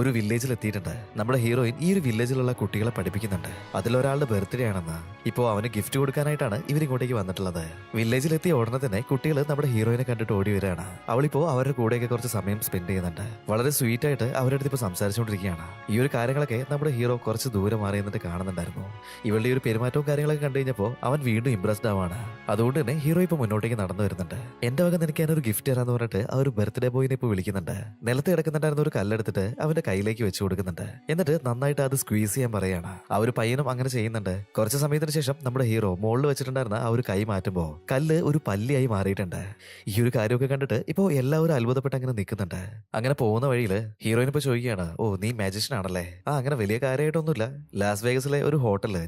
ഒരു വില്ലേജിൽ എത്തിയിട്ടുണ്ട്. നമ്മുടെ ഹീറോയിൻ ഈ ഒരു വില്ലേജിലുള്ള കുട്ടികളെ പഠിപ്പിക്കുന്നുണ്ട്. അതിലൊരാളുടെ ബർത്ത്ഡേ ആണെന്ന്. ഇപ്പോ അവന് ഗിഫ്റ്റ് കൊടുക്കാനായിട്ടാണ് ഇവരിങ്ങോട്ടേക്ക് വന്നിട്ടുള്ളത്. വില്ലേജിലെത്തിയ ഉടനെ തന്നെ കുട്ടികൾ നമ്മുടെ ഹീറോയിനെ കണ്ടിട്ട് ഓടി വരികയാണ്. അവളിപ്പോ അവരുടെ കൂടെയൊക്കെ കുറച്ച് സമയം സ്പെൻഡ് ചെയ്യുന്നുണ്ട്. വളരെ സ്വീറ്റ് ആയിട്ട് അവരുടെ അടുത്ത് ഇപ്പൊ സംസാരിച്ചുകൊണ്ടിരിക്കുകയാണ്. ഈ ഒരു കാര്യങ്ങളൊക്കെ നമ്മുടെ ഹീറോ കുറച്ച് ദൂരെ മാറി നിന്നിട്ട് കാണുന്നുണ്ടായിരുന്നു. ഇവളുടെ ഈ ഒരു പെരുമാറ്റവും കാര്യങ്ങളൊക്കെ കണ്ടു കഴിഞ്ഞപ്പോൾ അവൻ വീണ്ടും ഇംപ്രസ്ഡ് ആവാണ്. അതുകൊണ്ട് തന്നെ ഹീറോ ഇപ്പൊ മുന്നോട്ടേക്ക് നടന്നു വരുന്നുണ്ട്. എന്റെ വക നിനക്ക് ഞാനൊരു ഗിഫ്റ്റ് തരാന്ന് പറഞ്ഞിട്ട് ആ ഒരു ബർത്ത്ഡേ ബോയിനെ ഇപ്പൊ വിളിക്കുന്നുണ്ട്. നിലത്ത് കിടക്കുന്നുണ്ടായിരുന്ന ഒരു കല്ലെടുത്തിട്ട് അവന്റെ കയ്യിലേക്ക് വെച്ചു കൊടുക്കുന്നുണ്ട്. എന്നിട്ട് നന്നായിട്ട് അത് സ്ക്വീസ് ചെയ്യാൻ പറയാണ്. ആ ഒരു പയ്യനും അങ്ങനെ ചെയ്യുന്നുണ്ട്. കുറച്ച് സമയത്തിന് ശേഷം നമ്മുടെ ഹീറോ മുകളിൽ വെച്ചിട്ടുണ്ടായിരുന്ന ആ ഒരു കൈ മാറ്റുമ്പോ കല്ല് ഒരു പല്ലിയായി മാറിയിട്ടുണ്ട്. ഈ ഒരു കാര്യമൊക്കെ കണ്ടിട്ട് ഇപ്പോ എല്ലാവരും അത്ഭുതപ്പെട്ട് അങ്ങനെ നിൽക്കുന്നുണ്ട്. അങ്ങനെ പോകുന്ന വഴിയില് ഹീറോയിൻ ഇപ്പൊ ചോദിക്കുകയാണ്, ഓ നീ മാജിഷ്യൻ ആണല്ലേ? ആ അങ്ങനെ വലിയ കാര്യമായിട്ടൊന്നുമില്ല. ലാസ് വേഗസിലെ ഒരു ഹോട്ടലില്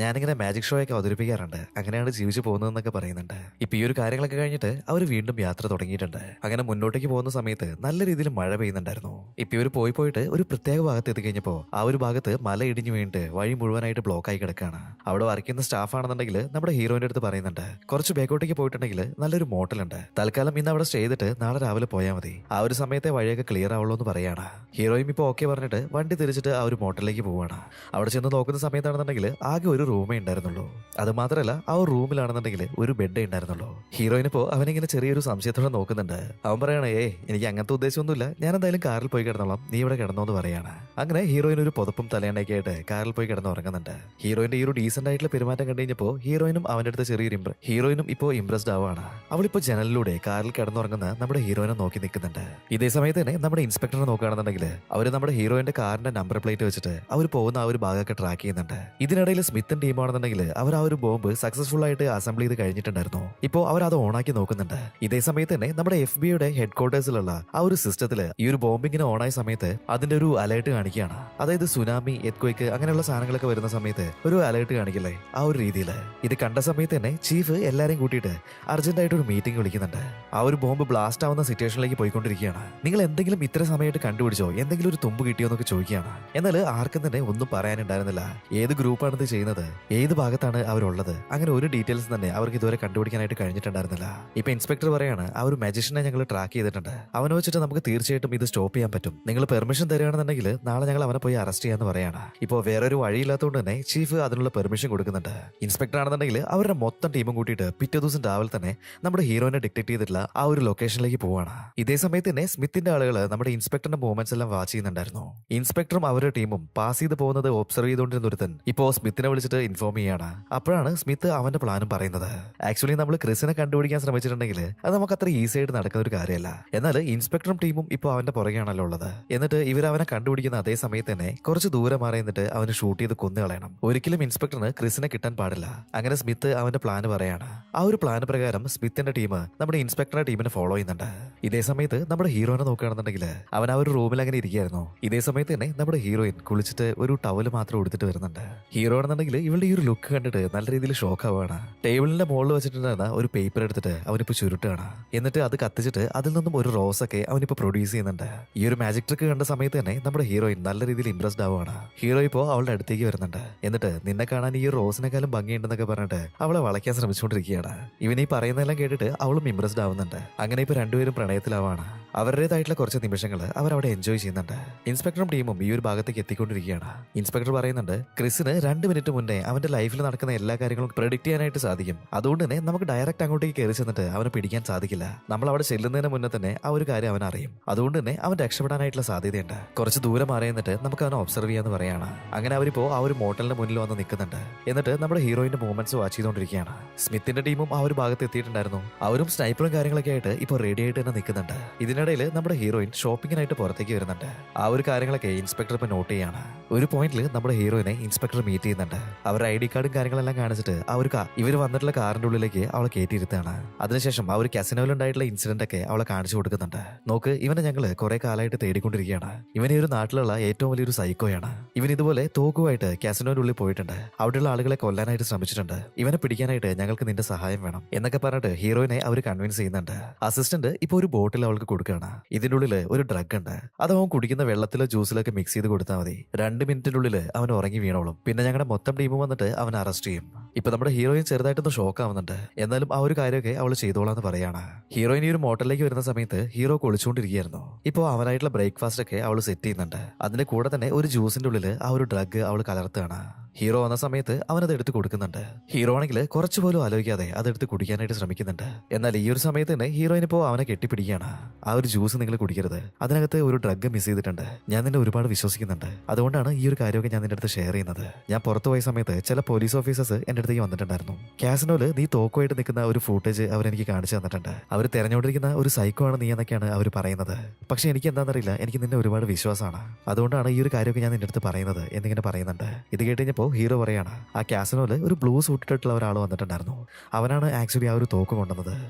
ഞാനിങ്ങനെ മാജിക് ഷോ ഒക്കെ അവതരിപ്പിക്കാറുണ്ട്. അങ്ങനെയാണ് ജീവിച്ചു പോകുന്നതെന്നൊക്കെ പറയുന്നുണ്ട്. ഇപ്പൊ ഈ ഒരു കാര്യങ്ങളൊക്കെ കഴിഞ്ഞിട്ട് അവർ വീണ്ടും യാത്ര തുടങ്ങിയിട്ടുണ്ട്. അങ്ങനെ മുന്നോട്ടേക്ക് പോകുന്ന സമയത്ത് നല്ല രീതിയിൽ മഴ പെയ്യുന്നുണ്ടായിരുന്നു. ഇപ്പൊ ഇവർ പോയിട്ട് ഒരു പ്രത്യേക ഭാഗത്ത് എത്തിക്കഴിഞ്ഞപ്പോ ആ ഒരു ഭാഗത്ത് മല ഇടിഞ്ഞു വീണിട്ട് വഴി മുഴുവനായിട്ട് ബ്ലോക്ക് ആയി കിടക്കുകയാണ്. അവിടെ വർക്ക് ചെയ്യുന്ന സ്റ്റാഫ് ആണെന്നുണ്ടെങ്കിൽ നമ്മുടെ ഹീറോയിന്റെ അടുത്ത് പറയുന്നുണ്ട്, കുറച്ച് ബാക്കോട്ടേക്ക് പോയിട്ടുണ്ടെങ്കിൽ നല്ലൊരു മോട്ടലുണ്ട്, തൽക്കാലം ഇന്ന് അവിടെ സ്റ്റേ ചെയ്തിട്ട് നാളെ രാവിലെ പോയാൽ മതി. ആ ഒരു സമയത്തെ വഴിയൊക്കെ ക്ലിയർ ആവുള്ളൂ എന്ന് പറയാണ്. ഹീറോയും ഇപ്പൊ ഓക്കെ പറഞ്ഞിട്ട് വണ്ടി തിരിച്ചിട്ട് ആ ഒരു മോട്ടലിലേക്ക് പോവാണ്. അവിടെ ചെന്ന് നോക്കുന്ന സമയത്താണെന്നുണ്ടെങ്കിൽ ആകെ ഒരു റൂമേ ഉണ്ടായിരുന്നുള്ളൂ. അത് മാത്രമല്ല ആ ഒരു റൂമിലാണെന്നുണ്ടെങ്കിൽ ഒരു ബെഡേ ഉണ്ടായിരുന്നുള്ളൂ. ഹീറോയിനിപ്പോ അവനിങ്ങനെ ചെറിയൊരു സംശയത്തോടെ നോക്കുന്നുണ്ട്. അവൻ പറയണേ, എനിക്ക് അങ്ങനത്തെ ഉദ്ദേശമൊന്നുമില്ല, ഞാൻ എന്തായാലും കാറിൽ പോയി കിടന്നോളാം, നീ ഇവിടെ കിടന്നോന്ന് പറയാണ്. അങ്ങനെ ഹീറോയിൻ ഒരു പുതപ്പും തലയണയൊക്കെ ആയിട്ട് കാറിൽ പോയി കിടന്ന് ഉറങ്ങുന്നുണ്ട്. ഹീറോയിന്റെ ഈ ഒരു ഡീസന്റ് ആയിട്ടുള്ള പെരുമാറ്റം കണ്ടു കഴിഞ്ഞപ്പോ ഹീറോയിനും അവന്റെ അടുത്ത് ഹീറോയിനും ഇപ്പോ ഇംപ്രസ്ഡ് ആവാണ്. അവളിപ്പോ ജനലിലൂടെ കാറിൽ കിടന്നുറങ്ങുന്ന നമ്മുടെ ഹീറോയിനെ നോക്കി നിൽക്കുന്നുണ്ട്. ഇതേ സമയത്ത് തന്നെ നമ്മുടെ ഇൻസ്പെക്ടറെ നോക്കുകയാണെന്നുണ്ടെങ്കിൽ അവര് നമ്മുടെ ഹീറോയിന്റെ കാറിന്റെ നമ്പർ പ്ലേറ്റ് വെച്ചിട്ട് അവർ പോകുന്ന ആ ഒരു ഭാഗമൊക്കെ ട്രാക്ക് ചെയ്യുന്നുണ്ട്. ഇതിനിടയിൽ സ്മിത്തും ടീമാണെന്നുണ്ടെങ്കിൽ അവർ ആ ഒരു ബോംബ് സക്സസ്ഫുൾ ആയിട്ട് അസംബിൾ ചെയ്ത് കഴിഞ്ഞിട്ടുണ്ടായിരുന്നു. ഇപ്പോ അവർ അത് ഓണാക്കി നോക്കുന്നുണ്ട്. ഇതേ സമയത്ത് തന്നെ നമ്മുടെ FBI ഹെഡ് ക്വാർട്ടേഴ്സിലുള്ള ആ ഒരു സിസ്റ്റത്തില് ഈ ഒരു ബോംബിങ്ങിന് ഓണായ സമയത്ത് അതിന്റെ ഒരു അലേർട്ട് കാണിക്കുകയാണ്. അതായത് സുനാമി, എർത്ത്ക്വേക്ക് അങ്ങനെയുള്ള സാധനങ്ങളൊക്കെ വരുന്ന സമയത്ത് ഒരു അലേർട്ട് കാണിക്കില്ലേ, ആ ഒരു രീതിയിൽ. ഇത് കണ്ട സമയത്ത് തന്നെ ചീഫ് എല്ലാരെയും കൂട്ടിയിട്ട് അർജന്റായിട്ട് ഒരു മീറ്റിംഗ് വിളിക്കുന്നുണ്ട്. ആ ഒരു ബോംബ് ബ്ലാസ്റ്റ് ആവുന്ന സിറ്റുവേഷനിലേക്ക് പോയിക്കൊണ്ടിരിക്കുകയാണ്. നിങ്ങൾ എന്തെങ്കിലും ഇത്ര സമയമായിട്ട് കണ്ടുപിടിച്ചോ, എന്തെങ്കിലും ഒരു തുമ്പ് കിട്ടിയോ എന്നൊക്കെ ചോദിക്കുകയാണ്. എന്നാൽ ആർക്കും തന്നെ ഒന്നും പറയാനുണ്ടായിരുന്നില്ല. ഏത് ഗ്രൂപ്പാണ് ഇത് ചെയ്യുന്നത്, ഏത് ഭാഗത്താണ് അവരുള്ളത്, അങ്ങനെ ഒരു ഡീറ്റെയിൽസ് തന്നെ അവർക്ക് ഇതുവരെ കണ്ടുപിടിക്കാനായിട്ട് കഴിഞ്ഞിട്ടുണ്ടായിരുന്നില്ല. ഇപ്പൊ ഇൻസ്പെക്ടർ പറയാണ്, ആ ഒരു മജിഷ്യനെ ഞങ്ങൾ ട്രാക്ക് ചെയ്തിട്ടുണ്ട്, അവനെ വെച്ചിട്ട് നമുക്ക് തീർച്ചയായിട്ടും ഇത് സ്റ്റോപ്പ് ചെയ്യാൻ പറ്റും, നിങ്ങൾ പെർമിഷൻ തരികയാണെന്നുണ്ടെങ്കിൽ നാളെ ഞങ്ങൾ അവനെ പോയി അറസ്റ്റ് ചെയ്യാന്ന് പറയാണ്. ഇപ്പോൾ വേറൊരു വഴിയില്ലാത്തതുകൊണ്ട് തന്നെ ചീഫ് അതിനുള്ള പെർമിഷൻ കൊടുക്കുന്നുണ്ട്. ഇൻസ്പെക്ടർ ആണെന്നുണ്ടെങ്കിൽ അവരുടെ മൊത്തം ടീമും കൂട്ടിയിട്ട് പിറ്റേ ദിവസം രാവിലെ തന്നെ നമ്മുടെ ഹീറോയിനെ ഡിറ്റക്ട് ചെയ്തിട്ടുള്ള ആ ഒരു ലൊക്കേഷനിലേക്ക് പോവാണ്. ഇതേ സമയത്ത് തന്നെ സ്മിത്തിന്റെ ആളുകൾ നമ്മുടെ ഇൻസ്പെക്ടറിന്റെ മൂവ്മെന്റ്സ് എല്ലാം വാച്ച് ചെയ്യുന്നുണ്ടായിരുന്നു. ഇൻസ്പെക്ടറും അവരുടെ ടീമും പാസ് ചെയ്ത് പോകുന്നത് ഒബ്സർവ് ചെയ്തുകൊണ്ടിരുന്ന ഒരുത്തൻ ഇപ്പോ സ്മിത്തിനെ വിളിച്ചിട്ട് ഇൻഫോം ചെയ്യാണ്. അപ്പോഴാണ് സ്മിത്ത് അവന്റെ പ്ലാനും പറയുന്നത്. ആക്ച്വലി നമ്മൾ ക്രിസിനെ കണ്ടുപിടിക്കാൻ ശ്രമിച്ചിട്ടുണ്ടെങ്കിൽ അത് നമുക്ക് അത്ര ഈസി ആയിട്ട് നടക്കുന്ന ഒരു കാര്യമല്ല. എന്നാൽ ഇൻസ്പെക്ടറും ടീമും ഇപ്പോൾ അവന്റെ പുറകെയാണല്ലോ ഉള്ളത്. എന്നിട്ട് ഇവർ അവനെ കണ്ടുപിടിക്കുന്ന അതേ സമയത്ത് തന്നെ കുറച്ച് ദൂരെ മാറി നിന്നിട്ട് അവന് ഷൂട്ട് ചെയ്ത് കൊന്നു കളയണം. ഒരിക്കലും ഇൻസ്പെക്ടറിന് ക്രിസിനെ കിട്ടാൻ പാടില്ല. അങ്ങനെ സ്മിത്ത് അവന്റെ പ്ലാൻ പറയാണ്. ആ ഒരു പ്ലാൻ പ്രകാരം സ്മിത്തിന്റെ ടീം നമ്മുടെ ഇൻസ്പെക്ടറുടെ ടീമിനെ ഫോളോ ചെയ്യുന്നുണ്ട്. ഇതേ സമയത്ത് നമ്മുടെ ഹീറോയിനെ നോക്കുകയാണെന്നുണ്ടെങ്കിൽ അവൻ ആ ഒരു റൂമിൽ അങ്ങനെ ഇരിക്കുകയായിരുന്നു. ഇതേ സമയത്ത് തന്നെ നമ്മുടെ ഹീറോയിൻ കുളിച്ചിട്ട് ഒരു ടവല് മാത്രം എടുത്തിട്ട് വരുന്നുണ്ട്. ഹീറോ ആണെന്നുണ്ടെങ്കിൽ ഇവളുടെ ഈ ഒരു ലുക്ക് കണ്ടിട്ട് നല്ല രീതിയിൽ ഷോക്ക് ആവുകയാണ്. ടേബിളിന്റെ മുകളിൽ വെച്ചിട്ടുണ്ടായിരുന്ന ഒരു പേപ്പർ എടുത്തിട്ട് അവനിപ്പോ ചുരുട്ടുകയാണ്. എന്നിട്ട് അത് കത്തിച്ചിട്ട് അതിൽ നിന്നും ഒരു റോസ് ഒക്കെ അവനിപ്പോ പ്രൊഡ്യൂസ് ചെയ്യുന്നുണ്ട്. ഈ ഒരു മാജിക് ട്രിക്ക് കണ്ട സമയത്ത് തന്നെ നമ്മുടെ ഹീറോയിൻ നല്ല രീതിയിൽ ഇംപ്രസ്ഡ് ആവുകയാണ്. ഹീറോ ഇപ്പോൾ അവളുടെ അടുത്തേക്ക് വരുന്നുണ്ട്. എന്നിട്ട് നിന്നെ കാണാൻ ഈ റോസിനെക്കാളും ഭംഗിയുണ്ടെന്നൊക്കെ പറഞ്ഞിട്ട് അവളെ വളയ്ക്കാൻ ശ്രമിച്ചുകൊണ്ടിരിക്കുകയാണ്. ഇവൻ ഈ പറയുന്നതെല്ലാം കേട്ടിട്ട് അവളും ഇംപ്രസ്ഡ് ആവുന്നുണ്ട്. അങ്ങനെ ഇപ്പൊ രണ്ടുപേരും പ്രണയത്തിലാവാണ്. അവരുടേതായിട്ടുള്ള കുറച്ച് നിമിഷങ്ങൾ അവരവിടെ എൻജോയ് ചെയ്യുന്നുണ്ട്. ഇൻസ്പെക്ടറും ടീമും ഈ ഒരു ഭാഗത്തേക്ക് എത്തിക്കൊണ്ടിരിക്കുകയാണ്. ഇൻസ്പെക്ടർ പറയുന്നുണ്ട്, ക്രിസിന് 2 മിനിറ്റ് മുന്നേ അവന്റെ ലൈഫിൽ നടക്കുന്ന എല്ലാ കാര്യങ്ങളും പ്രെഡിക്റ്റ് ചെയ്യാനായിട്ട് സാധിക്കും. അതുകൊണ്ട് തന്നെ നമുക്ക് ഡയറക്റ്റ് അങ്ങോട്ടേക്ക് കയറി ചെന്നിട്ട് അവനെ പിടിക്കാൻ സാധിക്കില്ല. നമ്മൾ അവിടെ ചെല്ലുന്നതിന് മുന്നേ തന്നെ ആ ഒരു കാര്യം അവൻ അറിയും. അതുകൊണ്ട് തന്നെ അവൻ രക്ഷപ്പെടാനായിട്ടുള്ള സാധ്യതയുണ്ട്. കുറച്ച് ദൂരം മാറി നിന്നിട്ട് നമുക്ക് അവനെ ഒബ്സർവ് ചെയ്യാന്ന് പറയാണ്. അങ്ങനെ അവരിപ്പോ ആ ഒരു മോട്ടലിന്റെ മുന്നിൽ വന്ന് നിൽക്കുന്നുണ്ട്. എന്നിട്ട് നമ്മുടെ ഹീറോയിന്റെ മൂവ്മെന്റ്സ് വാച്ച് ചെയ്തുകൊണ്ടിരിക്കുകയാണ്. സ്മിത്തിന്റെ ടീമും ആ ഒരു ഭാഗത്ത് എത്തിയിട്ടുണ്ടായിരുന്നു. അവരും സ്നൈപ്പറും കാര്യങ്ങളൊക്കെ ആയിട്ട് ഇപ്പോൾ റെഡി ആയിട്ട് തന്നെ നിൽക്കുന്നുണ്ട്. ഇതിനിടയിൽ നമ്മുടെ ഹീറോയിൻ ഷോപ്പിങ്ങിനായിട്ട് പുറത്തേക്ക് വരുന്നുണ്ട്. ആ ഒരു കാര്യങ്ങളൊക്കെ ഇൻസ്പെക്ടർ ഇപ്പൊ നോട്ട് ചെയ്യാണ്. ഒരു പോയിന്റിൽ നമ്മുടെ ഹീറോയിനെ ഇൻസ്പെക്ടർ മീറ്റ് ചെയ്യുന്നുണ്ട്. അവരുടെ ID കാർഡും കാര്യങ്ങളെല്ലാം കാണിച്ചിട്ട് ആ ഒരു ഇവർ വന്നിട്ടുള്ള കാറിന്റെ ഉള്ളിലേക്ക് അവളെ കയറ്റിയിരുത്താണ്. അതിനുശേഷം ആ ഒരു കസിനോയിൽ ഉണ്ടായിട്ടുള്ള ഇൻസിഡന്റ് ഒക്കെ അവളെ കാണിച്ചു കൊടുക്കുന്നുണ്ട്. നോക്ക്, ഇവനെ ഞങ്ങൾ കുറെ കാലമായിട്ട് തേടിക്കൊണ്ടിരിക്കുകയാണ്. ഇവൻ ഈ ഒരു നാട്ടിലുള്ള ഏറ്റവും വലിയൊരു സൈക്കോയാണ്. ഇവൻ ഇതുപോലെ തോക്കുമായിട്ട് കാസിനോയുടെ ഉള്ളിൽ പോയിട്ടുണ്ട്. അവിടെയുള്ള ആളുകളെ കൊല്ലാനായിട്ട് ശ്രമിച്ചിട്ടുണ്ട്. ഇവനെ പിടിക്കാനായിട്ട് ഞങ്ങൾക്ക് നിന്റെ സഹായം വേണം എന്നൊക്കെ പറഞ്ഞിട്ട് ഹീറോയിനെ അവർ കൺവിൻസ് ചെയ്യുന്നുണ്ട്. അസിസ്റ്റന്റ് ഇപ്പൊ ഒരു ബോട്ടിൽ അവൾക്ക് കൊടുക്കുകയാണ്. ഇതിന്റെ ഉള്ളിൽ ഒരു ഡ്രഗ് ഉണ്ട്. അത് അവൻ കുടിക്കുന്ന വെള്ളത്തിലോ ജ്യൂസിലൊക്കെ മിക്സ് ചെയ്ത് കൊടുത്താൽ മതി. 2 മിനിറ്റിനുള്ളിൽ അവൻ ഉറങ്ങി വീണോളും. പിന്നെ ഞങ്ങളുടെ മൊത്തം ടീമും വന്നിട്ട് അവൻ അറസ്റ്റ് ചെയ്യും. ഇപ്പൊ നമ്മുടെ ഹീറോയിൻ ചെറുതായിട്ടൊന്ന് ഷോക്ക് ആവുന്നുണ്ട്. എന്നാലും ആ ഒരു കാര്യമൊക്കെ അവൾ ചെയ്തോളാന്ന് പറയാണ്. ഹീറോയിൻ ഈ ഒരു മോട്ടലിലേക്ക് വരുന്ന സമയത്ത് ഹീറോ കുളിച്ചുകൊണ്ടിരിക്കുകയായിരുന്നു. ഇപ്പോൾ അവനായിട്ടുള്ള ബ്രേക്ക്ഫാസ്റ്റ് ഒക്കെ അവൾ സെറ്റ് ചെയ്യുന്നുണ്ട്. അതിന്റെ കൂടെ തന്നെ ഒരു ജ്യൂസിന്റെ ഉള്ളിൽ ആ ഒരു ഡ്രഗ് അവൾ കലർത്തുകയാണ്. ഹീറോ വന്ന സമയത്ത് അവനത് എടുത്ത് കൊടുക്കുന്നുണ്ട്. ഹീറോ ആണെങ്കിൽ കുറച്ചു പോലും ആലോചിക്കാതെ അതെടുത്ത് കുടിക്കാനായിട്ട് ശ്രമിക്കുന്നുണ്ട്. എന്നാൽ ഈ ഒരു സമയത്ത് തന്നെ ഹീറോയിൻ ഇപ്പോൾ അവനെ കെട്ടിപ്പിടിക്കുകയാണ്. ആ ഒരു ജ്യൂസ് നിങ്ങൾ കുടിക്കരുത്, അതിനകത്ത് ഒരു ഡ്രഗ് മിസ് ചെയ്തിട്ടുണ്ട്. ഞാൻ നിന്നെ ഒരുപാട് വിശ്വസിക്കുന്നുണ്ട്. അതുകൊണ്ടാണ് ഈ ഒരു കാര്യമൊക്കെ ഞാൻ നിന്റെ അടുത്ത് ഷെയർ ചെയ്യുന്നത്. ഞാൻ പുറത്തു പോയ സമയത്ത് ചില പോലീസ് ഓഫീസേഴ്സ് എന്റെ അടുത്തേക്ക് വന്നിട്ടുണ്ടായിരുന്നു. കാസിനോല് നീ തോക്കുമായിട്ട് നിൽക്കുന്ന ഒരു ഫൂട്ടേജ് അവരെനിക്ക് കാണിച്ചു തന്നിട്ടുണ്ട്. അവർ തെരഞ്ഞുകൊണ്ടിരിക്കുന്ന ഒരു സൈക്കോ ആണ് നീ എന്നൊക്കെയാണ് അവർ പറയുന്നത്. പക്ഷെ എനിക്ക് എന്താണെന്നറിയില്ല, എനിക്ക് നിന്നെ ഒരുപാട് വിശ്വാസമാണ്. അതുകൊണ്ടാണ് ഈ ഒരു കാര്യമൊക്കെ ഞാൻ നിന്റെ അടുത്ത് പറയുന്നത് എന്നിങ്ങനെ പറയുന്നുണ്ട്. ഇത് കേട്ടുകഴിഞ്ഞപ്പോൾ ഹീറോ പറയാണ്, ആ കാസിനോല് ഒരു ബ്ലൂ സൂട്ട് ഇട്ടിട്ടുള്ള ഒരാൾ വന്നിട്ടുണ്ടായിരുന്നു. അവനാണ് ആക്ച്വലി ആ ഒരു തോക്ക് കൊണ്ടുവന്നത്.